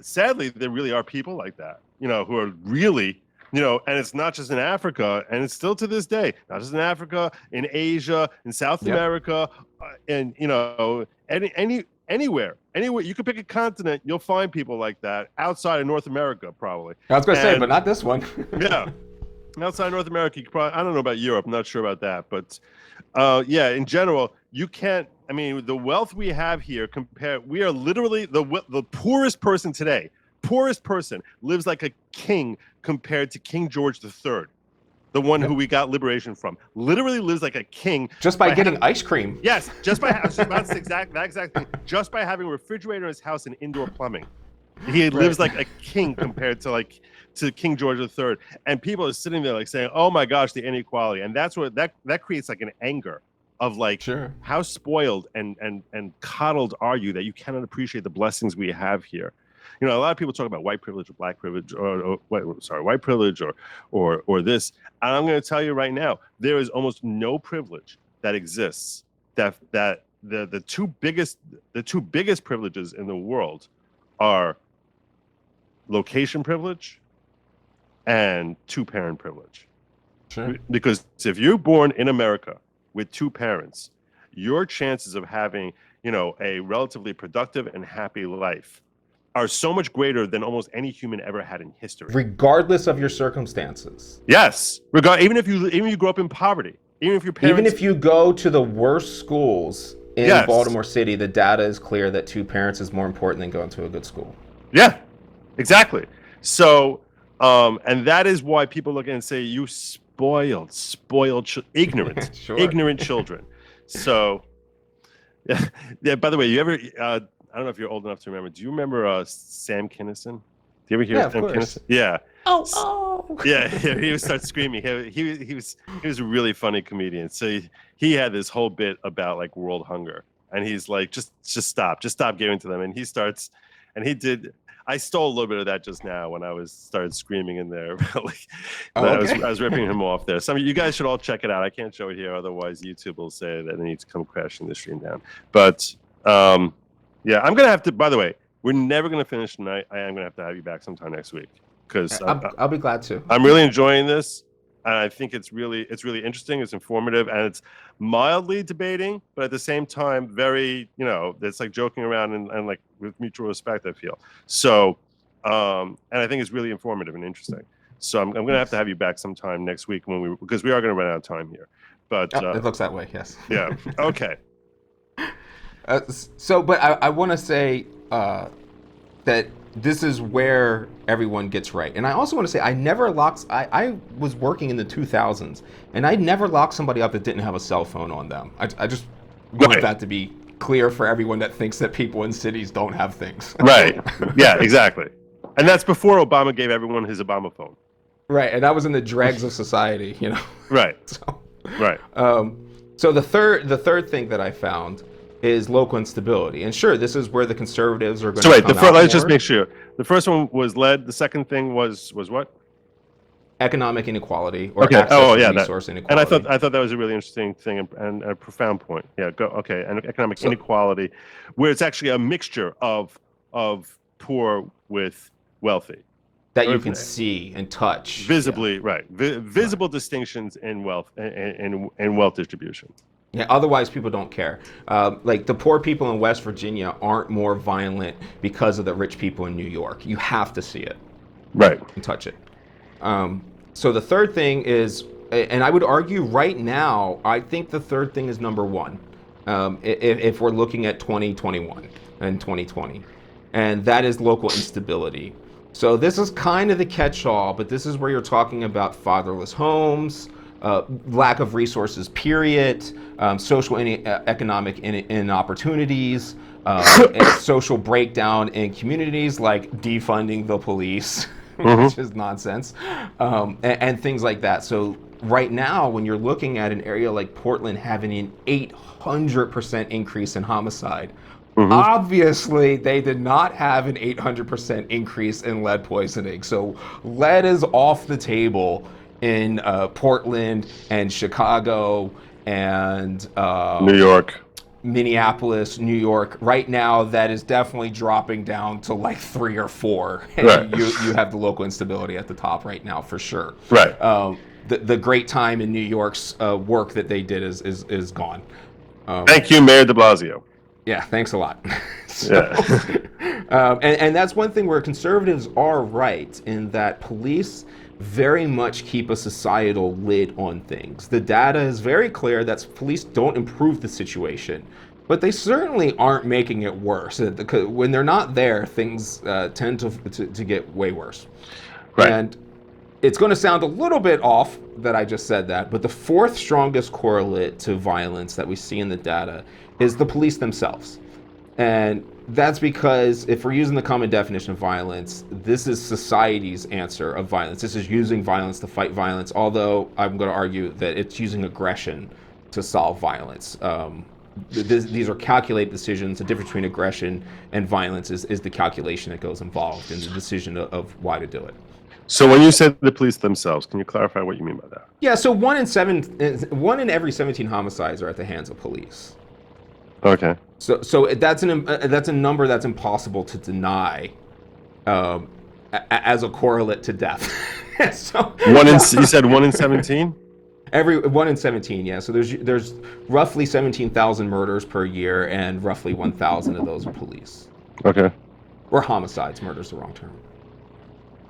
sadly, there really are people like that, who are really, and it's not just in Africa, and it's still to this day, not just in Africa, in Asia, in South America, and anywhere you can pick a continent, you'll find people like that outside of North America, probably. I was going to say, but not this one. Yeah, outside North America, you could probably, I don't know about Europe, I'm not sure about that, but in general, you can't. I mean, the wealth we have here, we are literally the poorest person today. Poorest person lives like a king compared to King George III. The one who we got liberation from, literally lives like a king just by getting ice cream. Yes, just by having that exact thing. Just by having a refrigerator in his house and indoor plumbing, he lives like a king compared to King George III. And people are sitting there like saying, "Oh my gosh, the inequality," and that's what that creates like an anger of like, how spoiled and coddled are you that you cannot appreciate the blessings we have here. A lot of people talk about white privilege or black privilege, white privilege or this. And I'm going to tell you right now, there is almost no privilege that exists that the two biggest privileges in the world are location privilege and two-parent privilege. Sure. Because if you're born in America with two parents, your chances of having a relatively productive and happy life are so much greater than almost any human ever had in history. Regardless of your circumstances. Yes. Even if you grew up in poverty, even if your parents... Even if you go to the worst schools in Baltimore City, the data is clear that 2 parents is more important than going to a good school. Yeah, exactly. So, and that is why people look at it and say, you spoiled, ignorant, ignorant children. So, yeah. By the way, you ever? I don't know if you're old enough to remember. Do you remember Sam Kinison? Do you ever hear Sam Kinison? Yeah. Oh. Yeah, he would start screaming. He was a really funny comedian. So he had this whole bit about like world hunger, and he's like, just stop giving to them. And he starts, and he did. I stole a little bit of that just now when I started screaming in there. I was ripping him off there. Some of you guys should all check it out. I can't show it here, otherwise YouTube will say that it needs to come crashing the stream down. But yeah, I'm gonna have to. By the way, we're never gonna finish tonight. I am gonna have you back sometime next week because I'll be glad to. I'm really enjoying this, and I think it's really interesting. It's informative, and it's mildly debating, but at the same time, very it's like joking around and like with mutual respect. I feel so, and I think it's really informative and interesting. So I'm gonna have to have you back sometime next week because we are gonna run out of time here. But it looks that way. Yes. Yeah. Okay. But I want to say that this is where everyone gets right. And I also want to say I never locked, I was working in the 2000s, and I never locked somebody up that didn't have a cell phone on them. I just want that to be clear for everyone that thinks that people in cities don't have things. Right. Yeah, exactly. And that's before Obama gave everyone his Obama phone. Right. And that was in the dregs of society, Right. So, right. So the third thing that I found is local instability. And sure, this is where the conservatives are going to come out let's just make sure. The first one was lead. The second thing was what? Economic inequality or access to resource inequality. And I thought that was a really interesting thing and a profound point. Yeah, and economic inequality, where it's actually a mixture of poor with wealthy. That you can see and touch. Visibly, right. Visible distinctions in wealth and wealth distribution. Yeah, otherwise people don't care. Like the poor people in West Virginia aren't more violent because of the rich people in New York. You have to see it. Right. And touch it. So the third thing is, and I would argue right now, I think the third thing is number one, if we're looking at 2021 and 2020, and that is local instability. So this is kind of the catch-all, but this is where you're talking about fatherless homes, lack of resources, period, social and economic inopportunities, social breakdown in communities like defunding the police, which is nonsense, and things like that. So right now, when you're looking at an area like Portland having an 800% increase in homicide, obviously they did not have an 800% increase in lead poisoning. So lead is off the table in Portland and Chicago and New York, Minneapolis, New York. Right now, that is definitely dropping down to like 3 or 4. And right. you have the local instability at the top right now for sure. Right. The great time in New York's work that they did is gone. Thank you, Mayor de Blasio. Yeah, thanks a lot. Yeah. And that's one thing where conservatives are right in that police very much keep a societal lid on things. The data is very clear that police don't improve the situation, but they certainly aren't making it worse. When they're not there, things tend to get way worse. Right. And it's going to sound a little bit off that I just said that, but the fourth strongest correlate to violence that we see in the data is the police themselves. And that's because if we're using the common definition of violence, this is society's answer of violence. This is using violence to fight violence, although I'm going to argue that it's using aggression to solve violence. These are calculated decisions. The difference between aggression and violence is the calculation that goes involved in the decision of why to do it. So when you said the police themselves, can you clarify what you mean by that? Yeah, so one in every 17 homicides are at the hands of police. Okay. So that's a number that's impossible to deny as a correlate to death. You said 1 in 17? Every 1 in 17, yeah. So there's roughly 17,000 murders per year, and roughly 1,000 of those are police. Okay. Or homicides. Murder's the wrong term.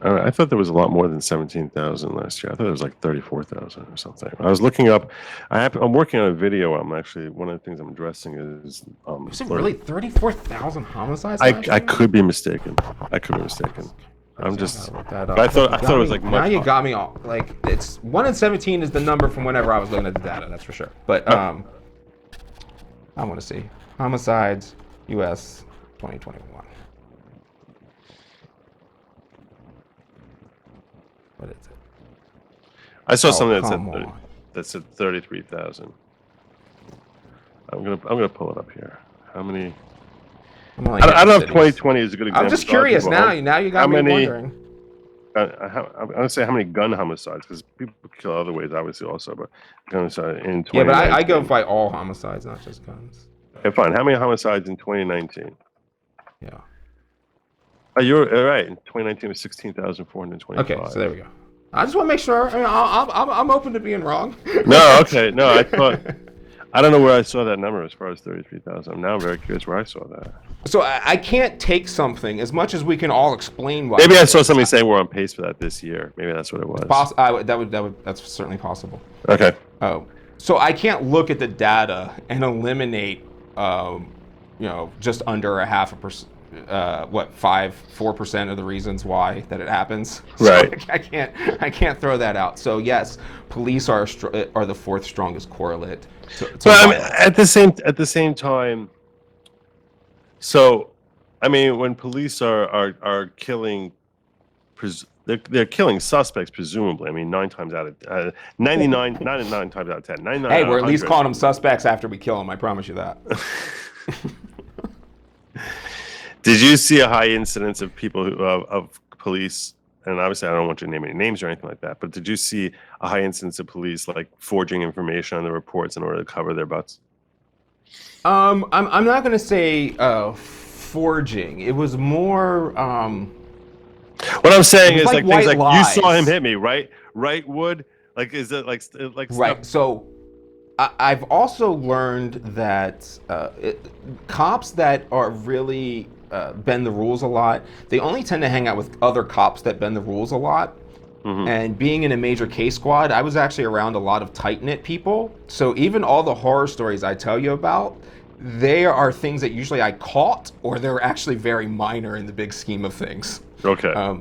I thought there was a lot more than 17,000 last year. I thought it was like 34,000 or something. I was looking up. I'm working on a video. I'm actually, one of the things I'm addressing is. Is it really 34,000 homicides? I could be mistaken. I'm just. I thought it was like. Now you got me all like it's 1 in 17 is the number from whenever I was looking at the data. That's for sure. But I want to see homicides, U.S. 2021. What is it? I saw something that said 33,000. I'm gonna pull it up here. How many? I don't know if 2020 is a good example. I'm just curious now. Now you got me wondering. I'm gonna say how many gun homicides, because people kill other ways, obviously, also. But homicide in 2019. Yeah, but I go by all homicides, not just guns. Okay, fine. How many homicides in 2019? Yeah. Oh, you're right. In 2019 was 16,425. Okay, so there we go. I just want to make sure. I mean, I'm open to being wrong. No, okay, no. I don't know where I saw that number as far as 33,000. I'm now very curious where I saw that. So I can't take something as much as we can all explain why. Maybe I saw somebody saying we're on pace for that this year. Maybe that's what it was. That's certainly possible. Okay. Oh, so I can't look at the data and eliminate, just under 0.5%. 4% of the reasons why that it happens. Right. So I can't throw that out. So yes, police are the fourth strongest correlate. But I mean, at the same time. So, I mean, when police are killing, they're killing suspects presumably. I mean, 99 times out of 10. 99 times out of 10. 99 hey, we're at least calling them suspects after we kill them. I promise you that. Did you see a high incidence of people of police? And obviously, I don't want you to name any names or anything like that. But did you see a high incidence of police like forging information on the reports in order to cover their butts? I'm not going to say forging. It was more. What I'm saying is like things like lies. You saw him hit me, right? Right, Wood? Like, is it like right? So I've also learned that cops that are really bend the rules a lot, they only tend to hang out with other cops that bend the rules a lot. Mm-hmm. And being in a major case squad, I was actually around a lot of tight-knit people. So even all the horror stories I tell you about, they are things that usually I caught, or they're actually very minor in the big scheme of things. Okay.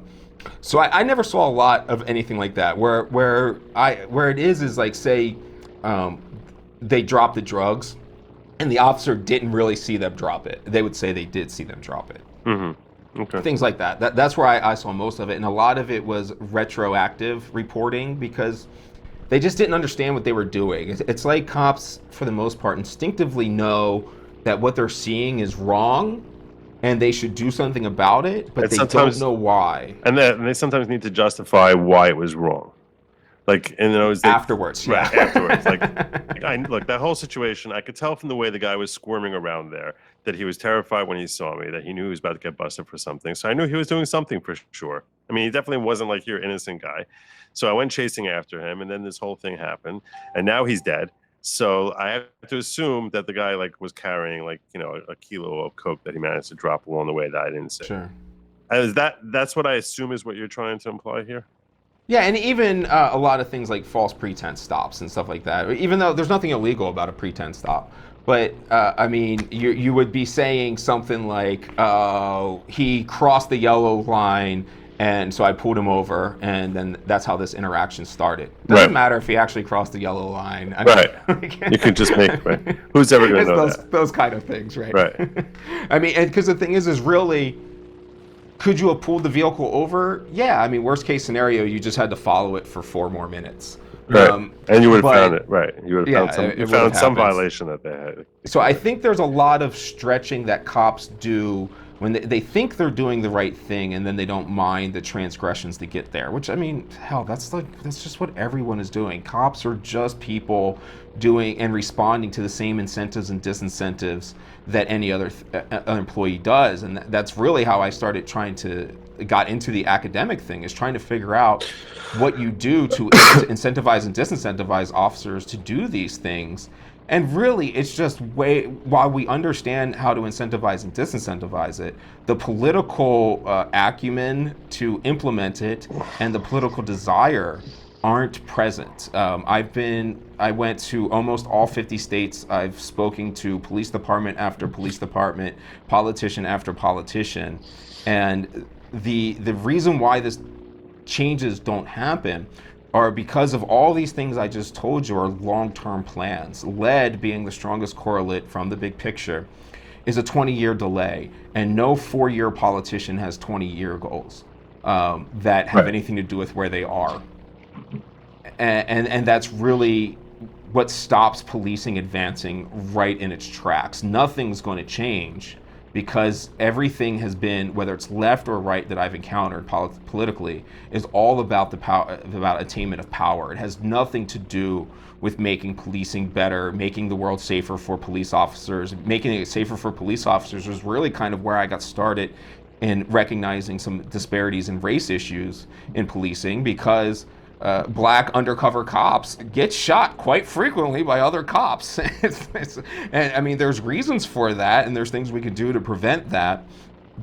So I never saw a lot of anything like that. Where it is like, say, they dropped the drugs, and the officer didn't really see them drop it. They would say they did see them drop it. Mm-hmm. Okay. Things like that. That's where I saw most of it, and a lot of it was retroactive reporting because they just didn't understand what they were doing. It's like cops, for the most part, instinctively know that what they're seeing is wrong, and they should do something about it, but they don't know why. And they sometimes need to justify why it was wrong. Like, and afterwards, right? Yeah. Afterwards, look, that whole situation. I could tell from the way the guy was squirming around there that he was terrified when he saw me. That he knew he was about to get busted for something. So I knew he was doing something for sure. I mean, he definitely wasn't like your innocent guy. So I went chasing after him, and then this whole thing happened, and now he's dead. So I have to assume that the guy was carrying a kilo of coke that he managed to drop along the way that I didn't see. Sure. That's what I assume is what you're trying to imply here. Yeah, and even a lot of things like false pretense stops and stuff like that, even though there's nothing illegal about a pretense stop. But, I mean, you would be saying something like, he crossed the yellow line, and so I pulled him over, and then that's how this interaction started. Doesn't matter if he actually crossed the yellow line. You can just make, right? Who's ever going to know that? Those kind of things, right? Right. I mean, because the thing is really... Could you have pulled the vehicle over? Yeah, I mean, worst case scenario, you just had to follow it for 4 more minutes. Right, and you would have found it, right? You would have found some violation that they had. So I think there's a lot of stretching that cops do when they think they're doing the right thing, and then they don't mind the transgressions to get there. Which, I mean, hell, that's just what everyone is doing. Cops are just people doing and responding to the same incentives and disincentives that any other employee does, and that's really how I started trying to got into the academic thing, is trying to figure out what you do to incentivize and disincentivize officers to do these things. And really, it's just while we understand how to incentivize and disincentivize it, the political acumen to implement it and the political desire aren't present. I went to almost all 50 states. I've spoken to police department after police department, politician after politician, and the reason why this changes don't happen are because of all these things I just told you are long-term plans. Lead being the strongest correlate from the big picture is a 20-year delay, and no 4-year politician has 20-year goals that have anything to do with where they are. And that's really what stops policing advancing right in its tracks. Nothing's going to change because everything has been, whether it's left or right that I've encountered politically, is all about the power, about attainment of power. It has nothing to do with making policing better, making the world safer for police officers. Making it safer for police officers was really kind of where I got started in recognizing some disparities in race issues in policing, because black undercover cops get shot quite frequently by other cops. And I mean, there's reasons for that, and there's things we can do to prevent that.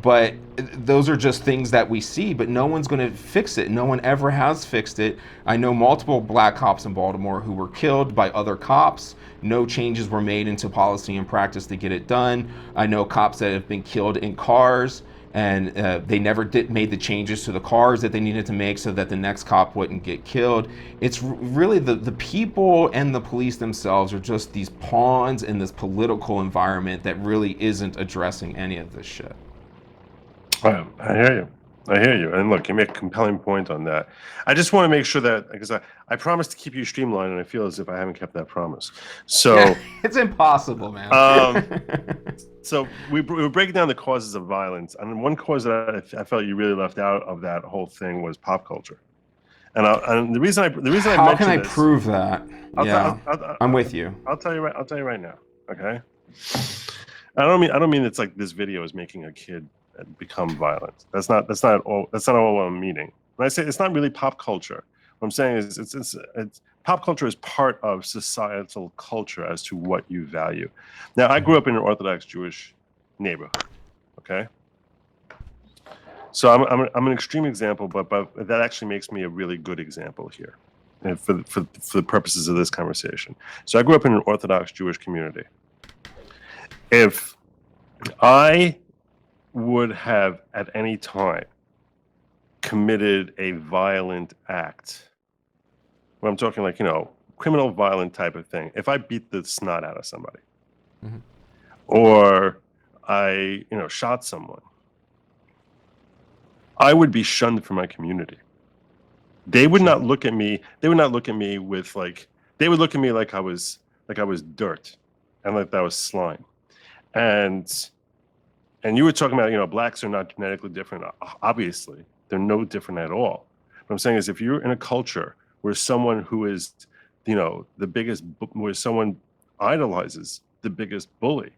But those are just things that we see, but no one's going to fix it. No one ever has fixed it. I know multiple black cops in Baltimore who were killed by other cops. No changes were made into policy and practice to get it done. I know cops that have been killed in cars, and they never made the changes to the cars that they needed to make so that the next cop wouldn't get killed. It's really the people and the police themselves are just these pawns in this political environment that really isn't addressing any of this shit. I hear you. And look, you make a compelling point on that. I just want to make sure that, because I promised to keep you streamlined, and I feel as if I haven't kept that promise. So it's impossible, man. So we were breaking down the causes of violence, and one cause that I felt you really left out of that whole thing was pop culture. And the reason I how can I this, prove that? I'm with you. I'll tell you right now. Okay. I don't mean it's like this video is making a kid become violent. That's not all I'm meaning. When I say it's not really pop culture, what I'm saying is it's pop culture is part of societal culture as to what you value. Now, I grew up in an Orthodox Jewish neighborhood. Okay. So I'm an extreme example, but that actually makes me a really good example here, and for the purposes of this conversation. So I grew up in an Orthodox Jewish community. If I would have at any time committed a violent act, when I'm talking like, criminal violent type of thing, if I beat the snot out of somebody, or I, shot someone, I would be shunned from my community. They would not look at me. They would not look at me with they would look at me like I was dirt, and like that was slime. And you were talking about, blacks are not genetically different. Obviously, they're no different at all. What I'm saying is, if you're in a culture where someone who is, the biggest, where someone idolizes the biggest bully,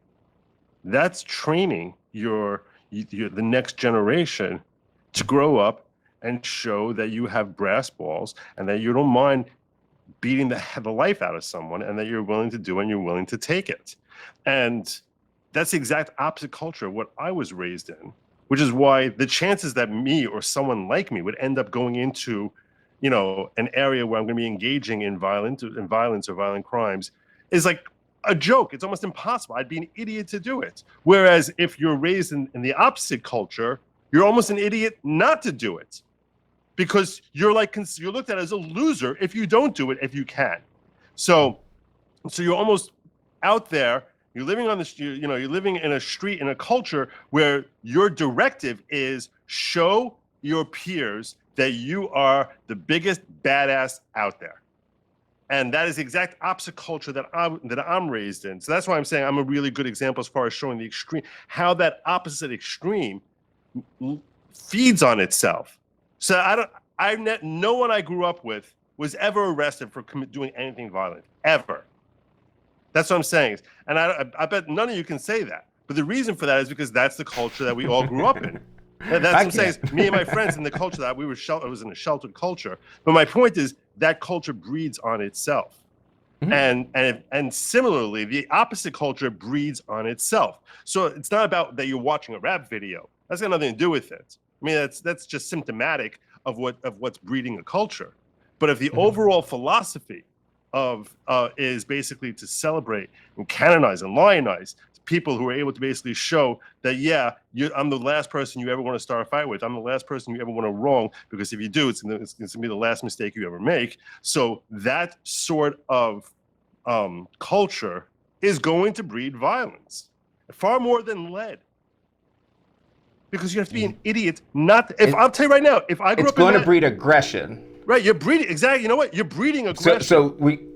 that's training the next generation to grow up and show that you have brass balls and that you don't mind beating the life out of someone, and that you're willing to do and you're willing to take it. And that's the exact opposite culture of what I was raised in, which is why the chances that me or someone like me would end up going into, an area where I'm going to be engaging in violence or violent crimes is like a joke. It's almost impossible. I'd be an idiot to do it. Whereas if you're raised in the opposite culture, you're almost an idiot not to do it, because you're looked at as a loser if you don't do it, if you can. So you're almost out there. You're living on this, you're living in a street, in a culture where your directive is show your peers that you are the biggest badass out there. And that is the exact opposite culture that I'm raised in. So that's why I'm saying I'm a really good example as far as showing the extreme, how that opposite extreme feeds on itself. So no one I grew up with was ever arrested for doing anything violent, ever. That's what I'm saying. And I bet none of you can say that. But the reason for that is because that's the culture that we all grew up in. That's what I'm saying. Is me and my friends in the culture that we were it was in a sheltered culture. But my point is that culture breeds on itself. And similarly, the opposite culture breeds on itself. So it's not about that you're watching a rap video. That's got nothing to do with it. I mean, that's just symptomatic of what's breeding a culture. But if the overall philosophy of is basically to celebrate and canonize and lionize people who are able to basically show that, yeah, I'm the last person you ever want to start a fight with. I'm the last person you ever want to wrong, because if you do, it's going to be the last mistake you ever make. So that sort of culture is going to breed violence, far more than lead. Because you have to be an idiot not. I'll tell you right now, if I grew it's up going in to breed aggression. Right, you're breeding exactly. You know what? You're breeding aggression. So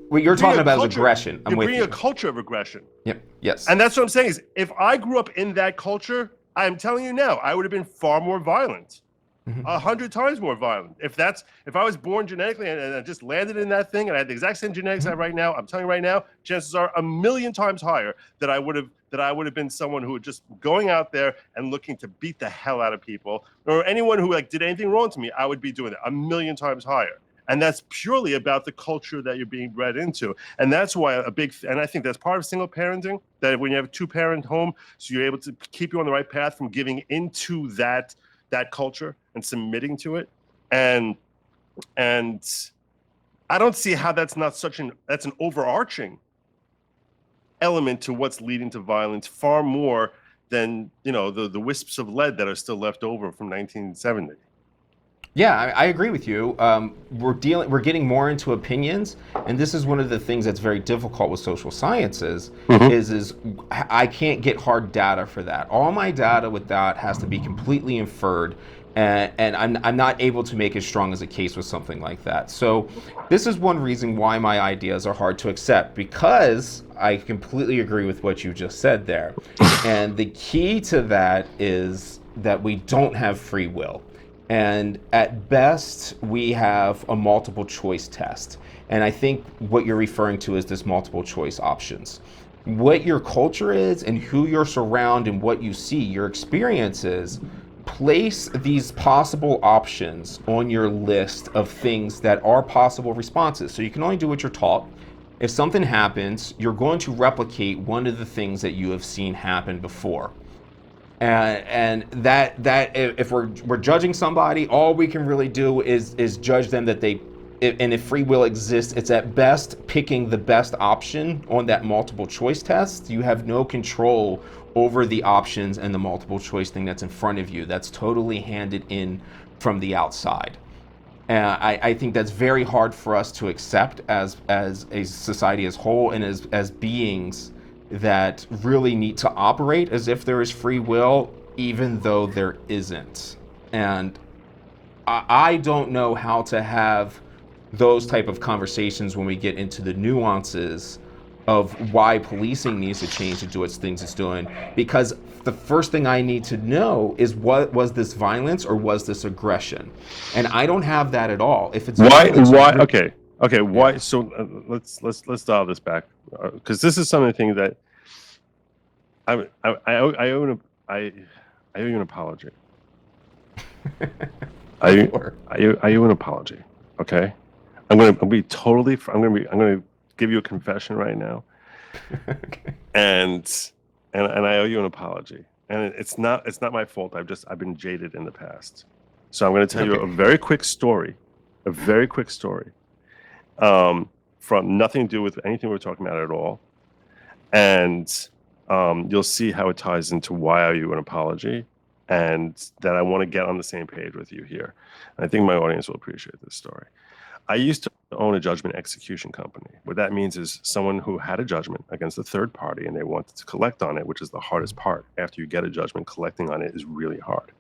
what you're talking about is aggression. I'm you're with breeding you. a culture of aggression. Yep. Yes. And that's what I'm saying is, if I grew up in that culture, I'm telling you now, I would have been far more violent, 100 times more violent. If I was born genetically and I just landed in that thing and I had the exact same genetics I have right now, I'm telling you right now, chances are 1,000,000 times higher that I would have been someone who was just going out there and looking to beat the hell out of people, or anyone who did anything wrong to me. I would be doing it 1,000,000 times higher. And that's purely about the culture that you're being bred into. And that's why and I think that's part of single parenting, that when you have a two-parent home, so you're able to keep you on the right path from giving into that culture and submitting to it. And I don't see how that's not that's an overarching element to what's leading to violence, far more than, the wisps of lead that are still left over from 1970. Yeah, I agree with you. We're getting more into opinions, and this is one of the things that's very difficult with social sciences. Is I can't get hard data for that. All my data with that has to be completely inferred, and I'm not able to make as strong as a case with something like that. So this is one reason why my ideas are hard to accept, because I completely agree with what you just said there. And the key to that is that we don't have free will. And at best, we have a multiple choice test. And I think what you're referring to is this multiple choice options. What your culture is and who you're surrounded and what you see, your experiences, place these possible options on your list of things that are possible responses. So you can only do what you're taught. If something happens, you're going to replicate one of the things that you have seen happen before. And that if we're judging somebody, all we can really do is judge them and if free will exists, it's at best picking the best option on that multiple choice test. You have no control over the options and the multiple choice thing that's in front of you. That's totally handed in from the outside. I think that's very hard for us to accept as a society as whole, and as beings that really need to operate as if there is free will, even though there isn't. And I don't know how to have those type of conversations when we get into the nuances of why policing needs to change to do its things it's doing, because the first thing I need to know is, what was this violence or was this aggression? And I don't have that at all. If it's why why? So let's dial this back, because this is some of the things that I owe you an apology. I owe you an apology. Okay, I'm gonna give you a confession right now. Okay. And I owe you an apology. And it's not my fault. I've been jaded in the past. So I'm going to tell you a very quick story. From nothing to do with anything we're talking about at all. And you'll see how it ties into why I owe you an apology, and that I want to get on the same page with you here. And I think my audience will appreciate this story. I used to own a judgment execution company. What that means is someone who had a judgment against a third party and they wanted to collect on it, which is the hardest part. After you get a judgment, collecting on it is really hard.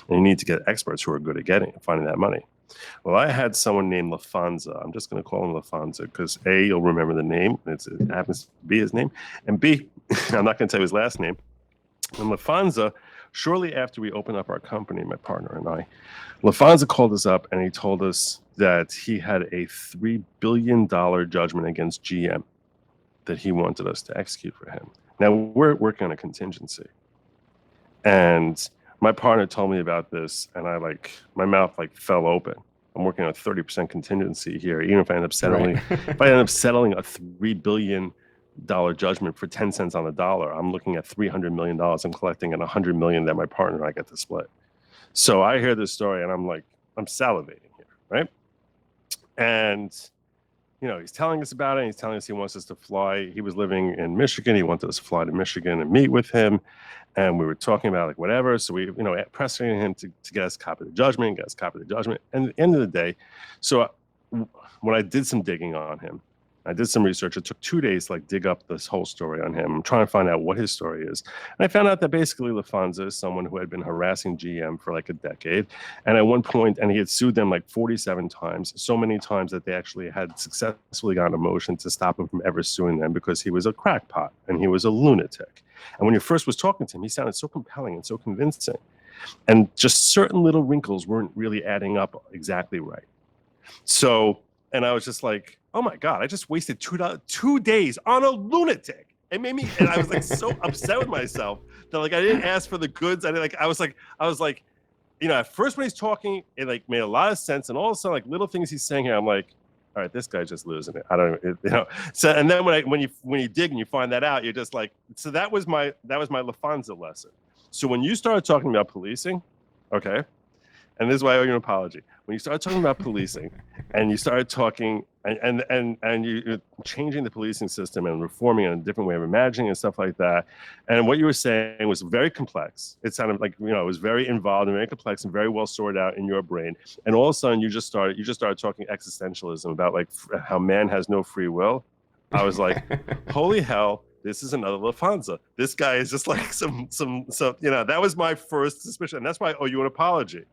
And you need to get experts who are good at finding that money. Well, I had someone named LaFonza. I'm just going to call him LaFonza because A, you'll remember the name. It happens to be his name. And B, I'm not going to tell you his last name. And LaFonza, shortly after we opened up our company, my partner and I, LaFonza called us up and he told us that he had a $3 billion judgment against GM that he wanted us to execute for him. Now, we're working on a contingency. And my partner told me about this, and my mouth fell open. I'm working on a 30% contingency here. Even if I end up settling, if I end up settling a $3 billion judgment for 10 cents on the dollar, I'm looking at $300 million I'm collecting and $100 million that my partner and I get to split. So I hear this story and I'm salivating here, right? And he's telling us about it. And he's telling us he wants us to fly. He was living in Michigan. He wanted us to fly to Michigan and meet with him. And we were talking about whatever. So we, pressing him to get us a copy of the judgment, And at the end of the day, so when I did some digging on him, I did some research. It took 2 days to dig up this whole story on him. I'm trying to find out what his story is. And I found out that basically Lufthansa is someone who had been harassing GM for a decade. And at one point, and he had sued them 47 times, so many times that they actually had successfully gotten a motion to stop him from ever suing them because he was a crackpot and he was a lunatic. And when you first was talking to him, he sounded so compelling and so convincing. And just certain little wrinkles weren't really adding up exactly right. So, and I was just like, oh my God, I just wasted 2 days on a lunatic. It made me, and I was so upset with myself that I didn't ask for the goods. I was like, at first when he's talking, it made a lot of sense. And all of a sudden, little things he's saying here, I'm like, all right, this guy's just losing it. I don't, So, and then when you dig and you find that out, you're just so that was my Lufthansa lesson. So when you started talking about policing, okay, and this is why I owe you an apology. When you started talking about policing, and you started talking and you're changing the policing system and reforming it in a different way of imagining and stuff like that, and what you were saying was very complex. It sounded like it was very involved and very complex and very well sorted out in your brain. And all of a sudden, you just started talking existentialism about how man has no free will. I was like, holy hell. This is another Lufthansa. This guy is just some that was my first suspicion. And that's why I owe you an apology.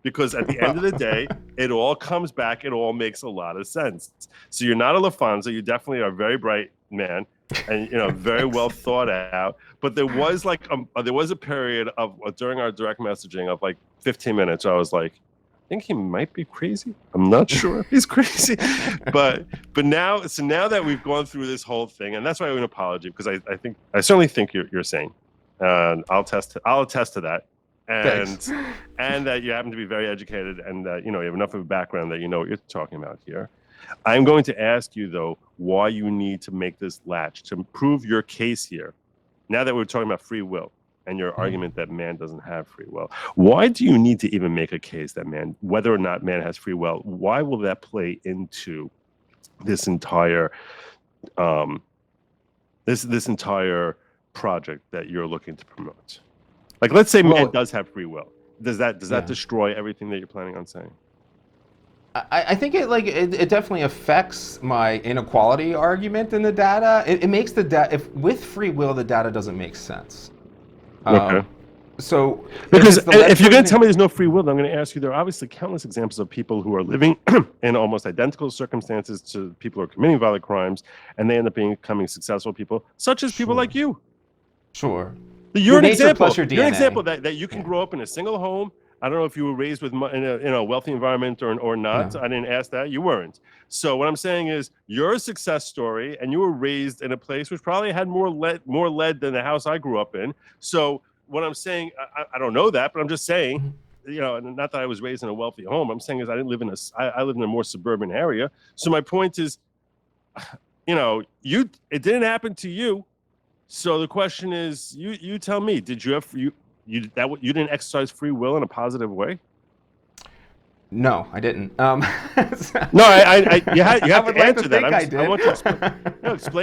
Because at the end of the day, it all comes back. It all makes a lot of sense. So you're not a Lufthansa. You definitely are a very bright man, and very well thought out. But there was a period of during our direct messaging of 15 minutes. I was like, I think he might be crazy. I'm not sure if he's crazy, but now that we've gone through this whole thing, and that's why I owe an apology because I certainly think you're sane, and I'll attest to that. And that you happen to be very educated and that you have enough of a background that you know what you're talking about here. I'm going to ask you though why you need to make this latch to prove your case here. Now that we're talking about free will and your argument that man doesn't have free will, why do you need to even make a case that whether or not man has free will? Why will that play into this entire this entire project that you're looking to promote? Let's say man does have free will. Does that destroy everything that you're planning on saying? I think it definitely affects my inequality argument in the data. It makes the data, if with free will, the data doesn't make sense. Okay. So because if you're going to tell me there's no free will, then I'm going to ask you, there are obviously countless examples of people who are living in almost identical circumstances to people who are committing violent crimes, and they end up becoming successful people, such as people like you. Sure. You're an example. You're an example that you can grow up in a single home. I don't know if you were raised in a wealthy environment or not. No. I didn't ask that. You weren't. So what I'm saying is you're a success story, and you were raised in a place which probably had more lead than the house I grew up in. So what I'm saying, I don't know that, but I'm just saying, not that I was raised in a wealthy home. I'm saying is I lived in a more suburban area. So my point is, it didn't happen to you. So the question is, you tell me, did you didn't exercise free will in a positive way? No, I didn't. No, you have to answer that. I want you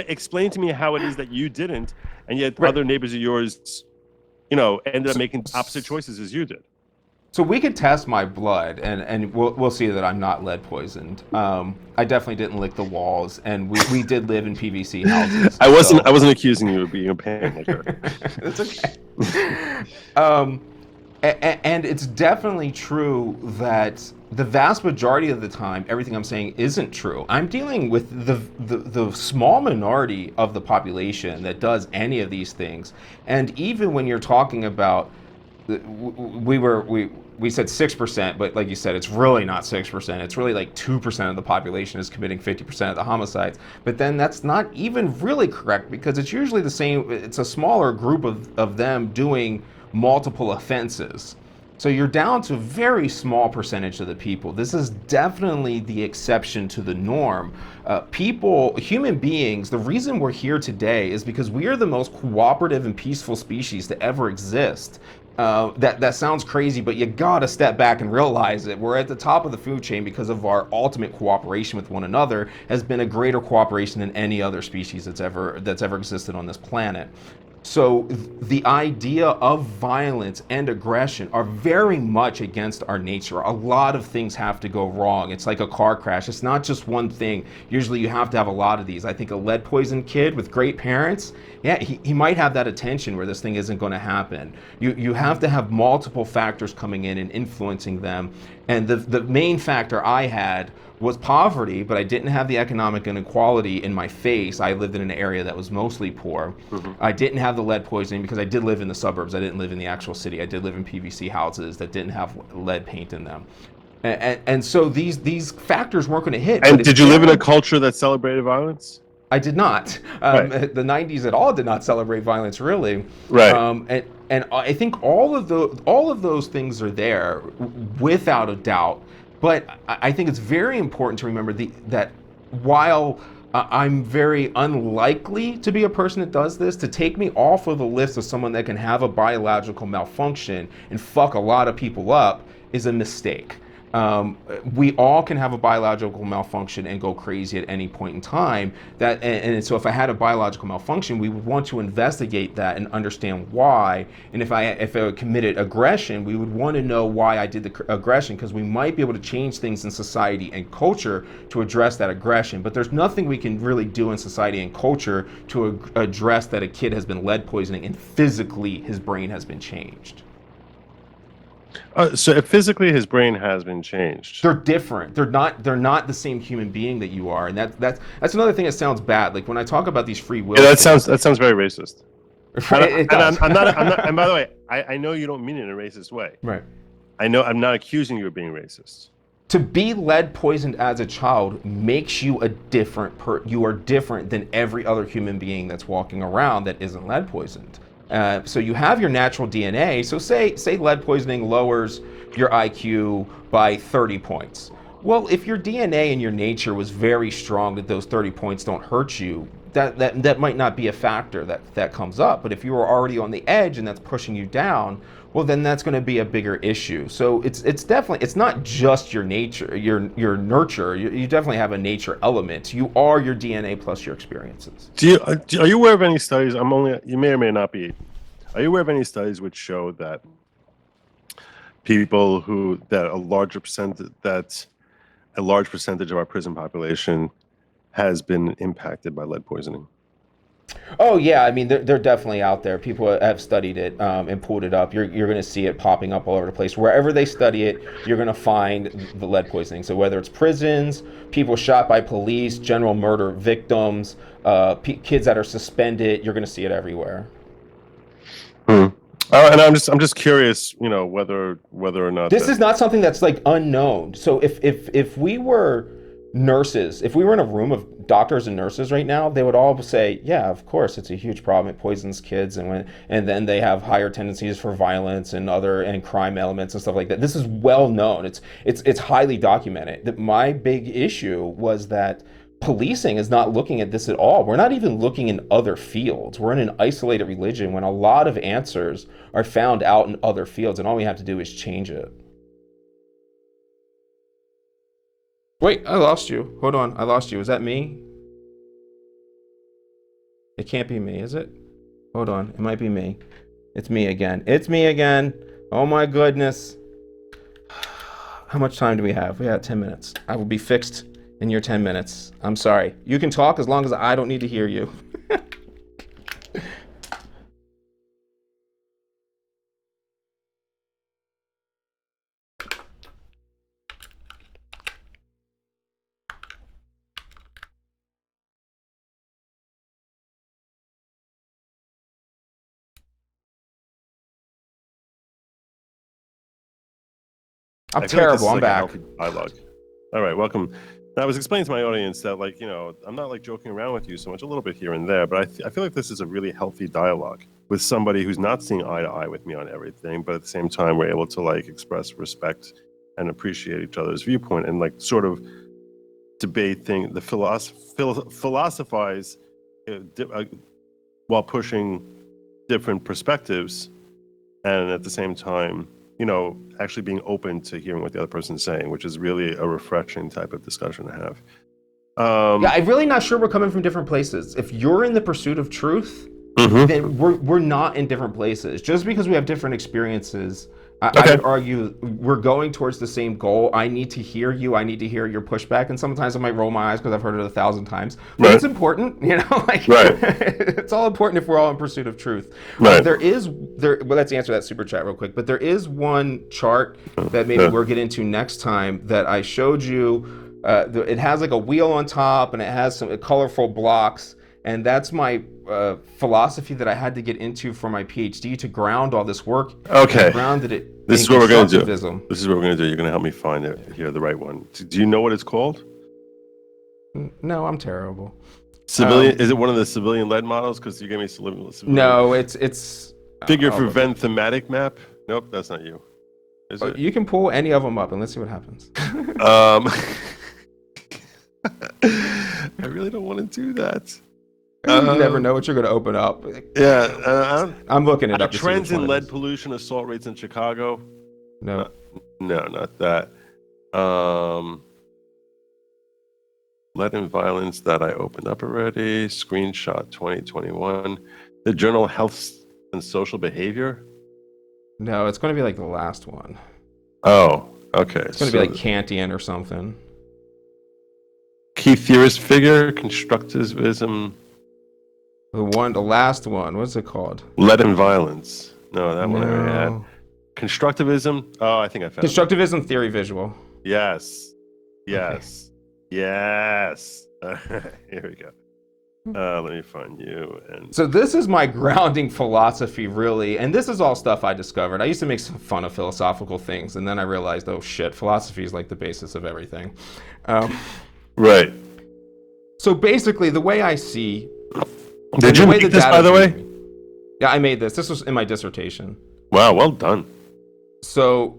to explain to me how it is that you didn't, and yet other neighbors of yours, ended up making opposite choices as you did. So we could test my blood, and we'll see that I'm not lead poisoned. I definitely didn't lick the walls, and we did live in PVC houses. I wasn't accusing you of being a panicker. It's okay. And it's definitely true that the vast majority of the time, everything I'm saying isn't true. I'm dealing with the small minority of the population that does any of these things, and even when you're talking about, we said 6%, but like you said, it's really not 6%. It's really 2% of the population is committing 50% of the homicides. But then that's not even really correct, because it's usually the same. It's a smaller group of them doing multiple offenses. So you're down to a very small percentage of the people. This is definitely the exception to the norm. Human beings, the reason we're here today is because we are the most cooperative and peaceful species to ever exist. That sounds crazy, but you gotta step back and realize it. We're at the top of the food chain because of our ultimate cooperation with one another has been a greater cooperation than any other species that's ever existed on this planet. So the idea of violence and aggression are very much against our nature. A lot of things have to go wrong. It's like a car crash. It's not just one thing. Usually you have to have a lot of these. I think a lead poisoned kid with great parents, yeah, he might have that attention where this thing isn't going to happen. You have to have multiple factors coming in and influencing them. And the main factor I had was poverty, but I didn't have the economic inequality in my face. I lived in an area that was mostly poor. I didn't have the lead poisoning because I did live in the suburbs. I didn't live in the actual city. I did live in PVC houses that didn't have lead paint in them. And so these factors weren't going to hit. And did you live in a culture that celebrated violence? I did not. Right. The 90s at all did not celebrate violence, really. Right. And I think all of those things are there without a doubt. But I think it's very important to remember that while I'm very unlikely to be a person that does this, to take me off of the list of someone that can have a biological malfunction and fuck a lot of people up is a mistake. We all can have a biological malfunction and go crazy at any point in time. And so if I had a biological malfunction, we would want to investigate that and understand why. And if I committed aggression, we would want to know why I did the aggression, because we might be able to change things in society and culture to address that aggression. But there's nothing we can really do in society and culture to address that a kid has been lead poisoning and physically his brain has been changed. So if physically his brain has been changed, they're different. They're not the same human being that you are, and that's another thing that sounds bad. Like when I talk about these free will, that sounds very racist. It does. I'm not. And by the way, I know you don't mean it in a racist way. Right. I know I'm not accusing you of being racist. To be lead poisoned as a child makes you a different you are different than every other human being that's walking around that isn't lead poisoned. So you have your natural DNA. So say lead poisoning lowers your IQ by 30 points. Well, if your DNA and your nature was very strong that those 30 points don't hurt you, that might not be a factor that comes up. But if you were already on the edge and that's pushing you down, well, then that's going to be a bigger issue. So it's definitely, it's not just your nature, your nurture. You definitely have a nature element. You are your DNA plus your experiences. Are you aware of any studies? You may or may not be. Are you aware of any studies which show that a large percentage of our prison population has been impacted by lead poisoning? Oh yeah, I mean they're definitely out there. People have studied it and pulled it up. You're going to see it popping up all over the place. Wherever they study it, you're going to find the lead poisoning. So whether it's prisons, people shot by police, general murder victims, kids that are suspended, you're going to see it everywhere. And I'm just curious, whether or not this is not something that's like unknown. So if we were nurses, if we were in a room of doctors and nurses right now, they would all say, yeah, of course, it's a huge problem. It poisons kids, and then they have higher tendencies for violence and crime elements and stuff like that. This is well known. It's highly documented. That my big issue was that policing is not looking at this at all. We're not even looking in other fields. We're in an isolated religion when a lot of answers are found out in other fields, and all we have to do is change it. Wait, I lost you. Hold on, I lost you. Is that me? It can't be me, is it? Hold on, it might be me. It's me again. It's me again. Oh my goodness. How much time do we have? We have 10 minutes. I will be fixed in your 10 minutes. I'm sorry. You can talk as long as I don't need to hear you. I'm terrible. I'm back. All right, welcome. I was explaining to my audience that, like, you know, I'm not like joking around with you so much, a little bit here and there, but I feel like this is a really healthy dialogue with somebody who's not seeing eye to eye with me on everything, but at the same time, we're able to like express respect and appreciate each other's viewpoint and like sort of debate things, philosophize while pushing different perspectives, and at the same time, you know, actually being open to hearing what the other person's saying, which is really a refreshing type of discussion to have. Yeah, I'm really not sure we're coming from different places. If you're in the pursuit of truth, then we're not in different places. Just because we have different experiences, I would argue we're going towards the same goal. I need to hear you. I need to hear your pushback. And sometimes I might roll my eyes because I've heard it 1,000 times. But it's important, you know, like it's all important if we're all in pursuit of truth. Well, let's answer that super chat real quick. But there is one chart that maybe we'll get into next time that I showed you. It has like a wheel on top and it has some colorful blocks. And that's my philosophy that I had to get into for my PhD to ground all this work. Okay. Grounded it. This is what we're going to do. This is what we're going to do. You're going to help me find it here, the right one. Do you know what it's called? No, I'm terrible. Civilian? Is it one of the civilian-led models? Because you gave me civilian. No, it's. Figure for Venn thematic map. Nope, that's not you. Is it? You can pull any of them up and let's see what happens. I really don't want to do that. You never know what you're going to open up. Yeah, I'm looking it up. Trends in lead pollution, assault rates in Chicago. No, not that. Lead and violence that I opened up already. Screenshot 2021. The journal Health and Social Behavior. No, it's going to be like the last one. Oh, okay. It's going to be like Kantian or something. Key theorist figure, constructivism. The last one. What's it called? Lead and violence. No, that one I already had. Constructivism. Oh, I think I found Constructivism theory visual. Yes. Yes. Okay. Yes. Here we go. Let me find you. So this is my grounding philosophy, really, and this is all stuff I discovered. I used to make some fun of philosophical things, and then I realized, oh shit, philosophy is like the basis of everything. Right. So basically, the way I see. Did you make this, by the way? Yeah, I made this. This was in my dissertation. Wow, well done. So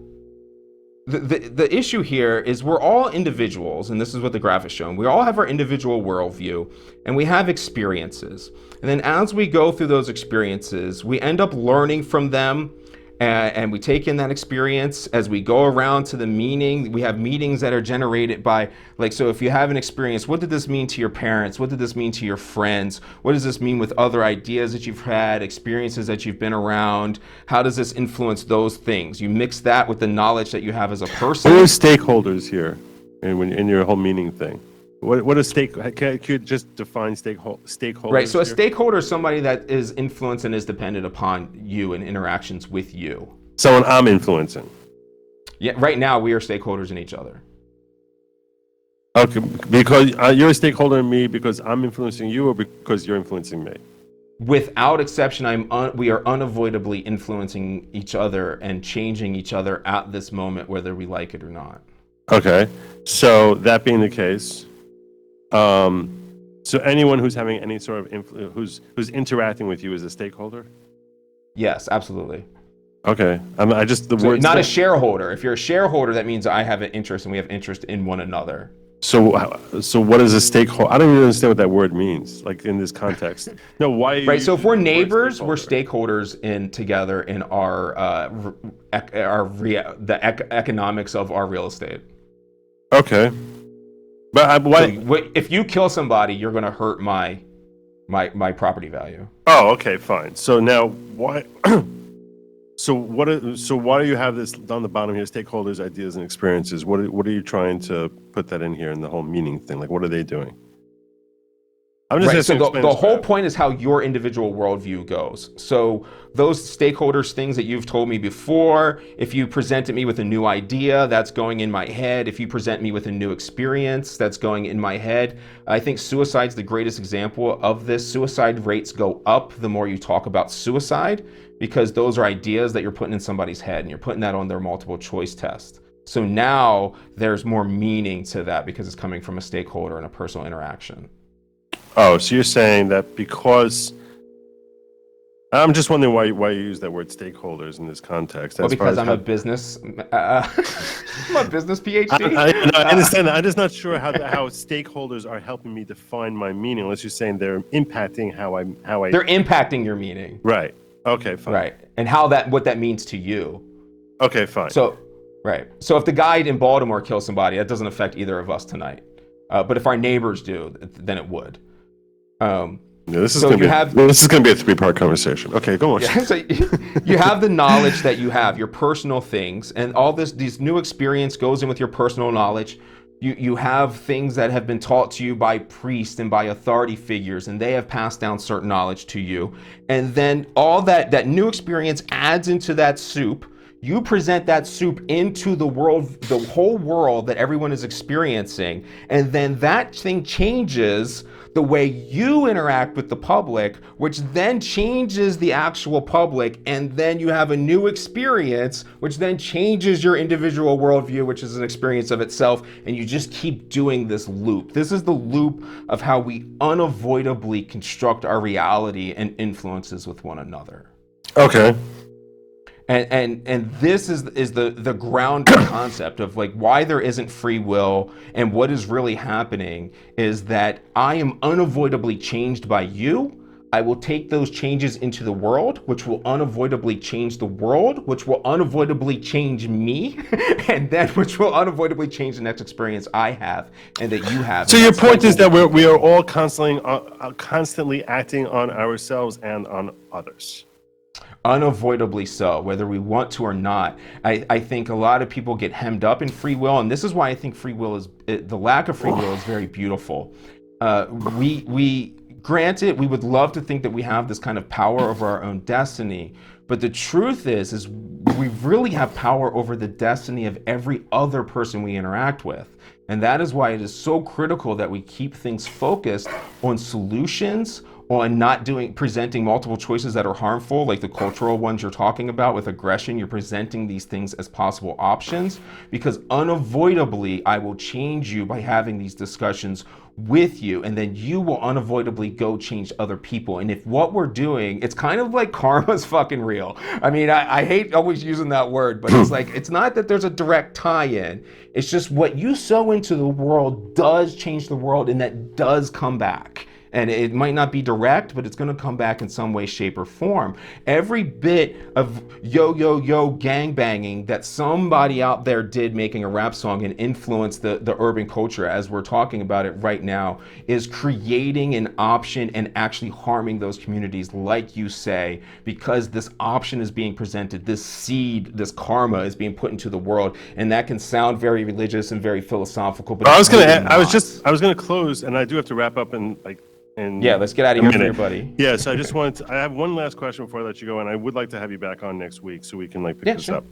the issue here is we're all individuals, and this is what the graph is showing. We all have our individual worldview, and we have experiences. And then as we go through those experiences, we end up learning from them, and we take in that experience as we go around to the meaning. We have meanings that are generated by, like, so if you have an experience, what did this mean to your parents? What did this mean to your friends? What does this mean with other ideas that you've had, experiences that you've been around? How does this influence those things? You mix that with the knowledge that you have as a person. Who are stakeholders here in your whole meaning thing? What is can you just define stakeholders? Right, so a stakeholder is somebody that is influenced and is dependent upon you and interactions with you. Someone I'm influencing. Yeah, right now we are stakeholders in each other. Okay, because you're a stakeholder in me because I'm influencing you, or because you're influencing me? Without exception, we are unavoidably influencing each other and changing each other at this moment, whether we like it or not. Okay, so that being the case, so anyone who's having any sort of influence, who's interacting with you is a stakeholder? Yes, absolutely. Okay, word. Not a shareholder. If you're a shareholder, that means I have an interest and we have interest in one another. So what is a stakeholder? I don't even understand what that word means, like in this context. No, why? Right. So if we're neighbors, we're stakeholders together in the economics of our real estate. Okay. But if you kill somebody, you're going to hurt my property value. Oh, okay, fine. So now why? So why do you have this down the bottom here? Stakeholders, ideas, and experiences. What are you trying to put that in here in the whole meaning thing? Like, what are they doing? I'm just right. So the whole point is how your individual worldview goes. So those stakeholders, things that you've told me before, if you presented me with a new idea, that's going in my head. If you present me with a new experience, that's going in my head. I think suicide's the greatest example of this. Suicide rates go up the more you talk about suicide, because those are ideas that you're putting in somebody's head and you're putting that on their multiple choice test. So now there's more meaning to that because it's coming from a stakeholder and a personal interaction. Oh, so you're saying that because I'm just wondering why you use that word stakeholders in this context. Well, because I'm a business, I'm a business PhD. I understand that. I'm just not sure how stakeholders are helping me define my meaning. Unless you're saying they're impacting how I. They're impacting your meaning. Right. Okay. Fine. Right. And what that means to you. Okay. Fine. So, right. So if the guy in Baltimore kills somebody, that doesn't affect either of us tonight. But if our neighbors do, then it would. This is going to be a 3-part conversation. Okay, go on. Yeah, so you have the knowledge that you have, your personal things, and all these new experience goes in with your personal knowledge. You have things that have been taught to you by priests and by authority figures, and they have passed down certain knowledge to you. And then all that new experience adds into that soup. You present that soup into the world, the whole world that everyone is experiencing, and then that thing changes the way you interact with the public, which then changes the actual public, and then you have a new experience, which then changes your individual worldview, which is an experience of itself, and you just keep doing this loop. This is the loop of how we unavoidably construct our reality and influences with one another. Okay. And this is the grounding concept of like why there isn't free will, and what is really happening is that I am unavoidably changed by you. I will take those changes into the world, which will unavoidably change the world, which will unavoidably change me, and then which will unavoidably change the next experience I have and that you have. So your point is that we are all constantly acting on ourselves and on others. Unavoidably so, whether we want to or not. I think a lot of people get hemmed up in free will, and this is why I think the lack of free will is very beautiful. Granted, we would love to think that we have this kind of power over our own destiny, but the truth is we really have power over the destiny of every other person we interact with. And that is why it is so critical that we keep things focused on solutions, on not presenting multiple choices that are harmful, like the cultural ones you're talking about with aggression. You're presenting these things as possible options, because unavoidably I will change you by having these discussions with you, and then you will unavoidably go change other people. And if what we're doing, it's kind of like karma's fucking real. I mean, I hate always using that word, but it's like, it's not that there's a direct tie-in. It's just what you sow into the world does change the world, and that does come back. And it might not be direct, but it's going to come back in some way, shape, or form. Every bit of yo gang banging that somebody out there did making a rap song and influenced the urban culture, as we're talking about it right now, is creating an option and actually harming those communities, like you say, because this option is being presented, this seed, this karma is being put into the world. And that can sound very religious and very philosophical, but I was going to close, and I do have to wrap up yeah, let's get out of here for your buddy. Yeah, so I have one last question before I let you go, and I would like to have you back on next week so we can pick this up.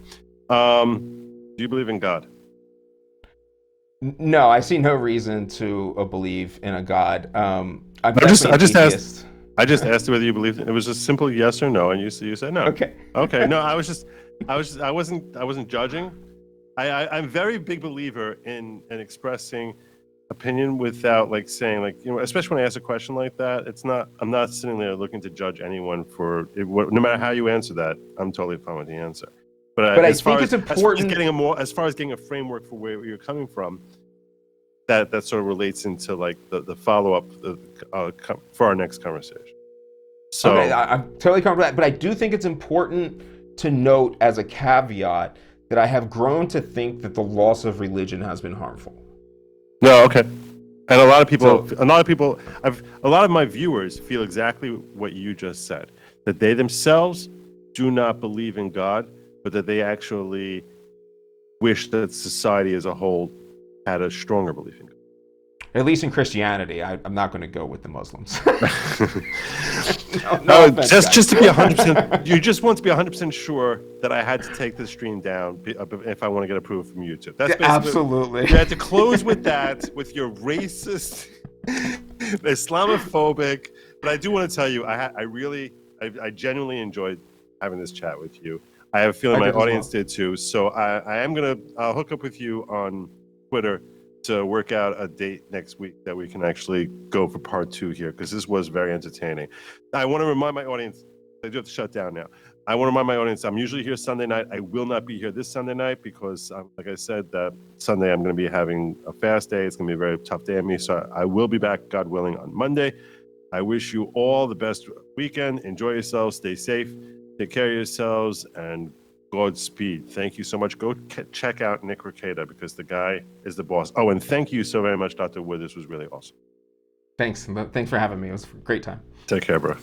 Do you believe in God? No, I see no reason to believe in a God. I just asked whether you believed. It was a simple yes or no, and you said no. Okay. No, I wasn't judging. I'm a very big believer in expressing opinion without saying especially when I ask a question like that. I'm not sitting there looking to judge anyone for it, no matter how you answer that. I'm totally fine with the answer. But I think it's important as far as getting a framework for where you're coming from. That sort of relates into the follow up for our next conversation. So okay, I'm totally comfortable with that, but I do think it's important to note as a caveat that I have grown to think that the loss of religion has been harmful. No, okay. And a lot of my viewers feel exactly what you just said, that they themselves do not believe in God, but that they actually wish that society as a whole had a stronger belief in God. At least in Christianity. I'm not going to go with the Muslims. Just to be 100%, you just want to be 100% sure that I had to take this stream down if I want to get approved from YouTube. That's basically, absolutely. You had to close with that, with your racist, Islamophobic. But I do want to tell you, I genuinely enjoyed having this chat with you. I have a feeling I my did as audience well. did too. So I'll hook up with you on Twitter to work out a date next week that we can actually go for part 2 here, because this was very entertaining. I want to remind my audience, I do have to shut down now. I want to remind my audience, I'm usually here Sunday night. I will not be here this Sunday night because, like I said, that Sunday I'm going to be having a fast day. It's going to be a very tough day on me. So I will be back, God willing, on Monday. I wish you all the best weekend. Enjoy yourselves. Stay safe. Take care of yourselves, and Godspeed. Thank you so much. Go check out Nick Rekieta, because the guy is the boss. Oh, and thank you so very much, Dr. Wood. This was really awesome. Thanks for having me. It was a great time. Take care, bro.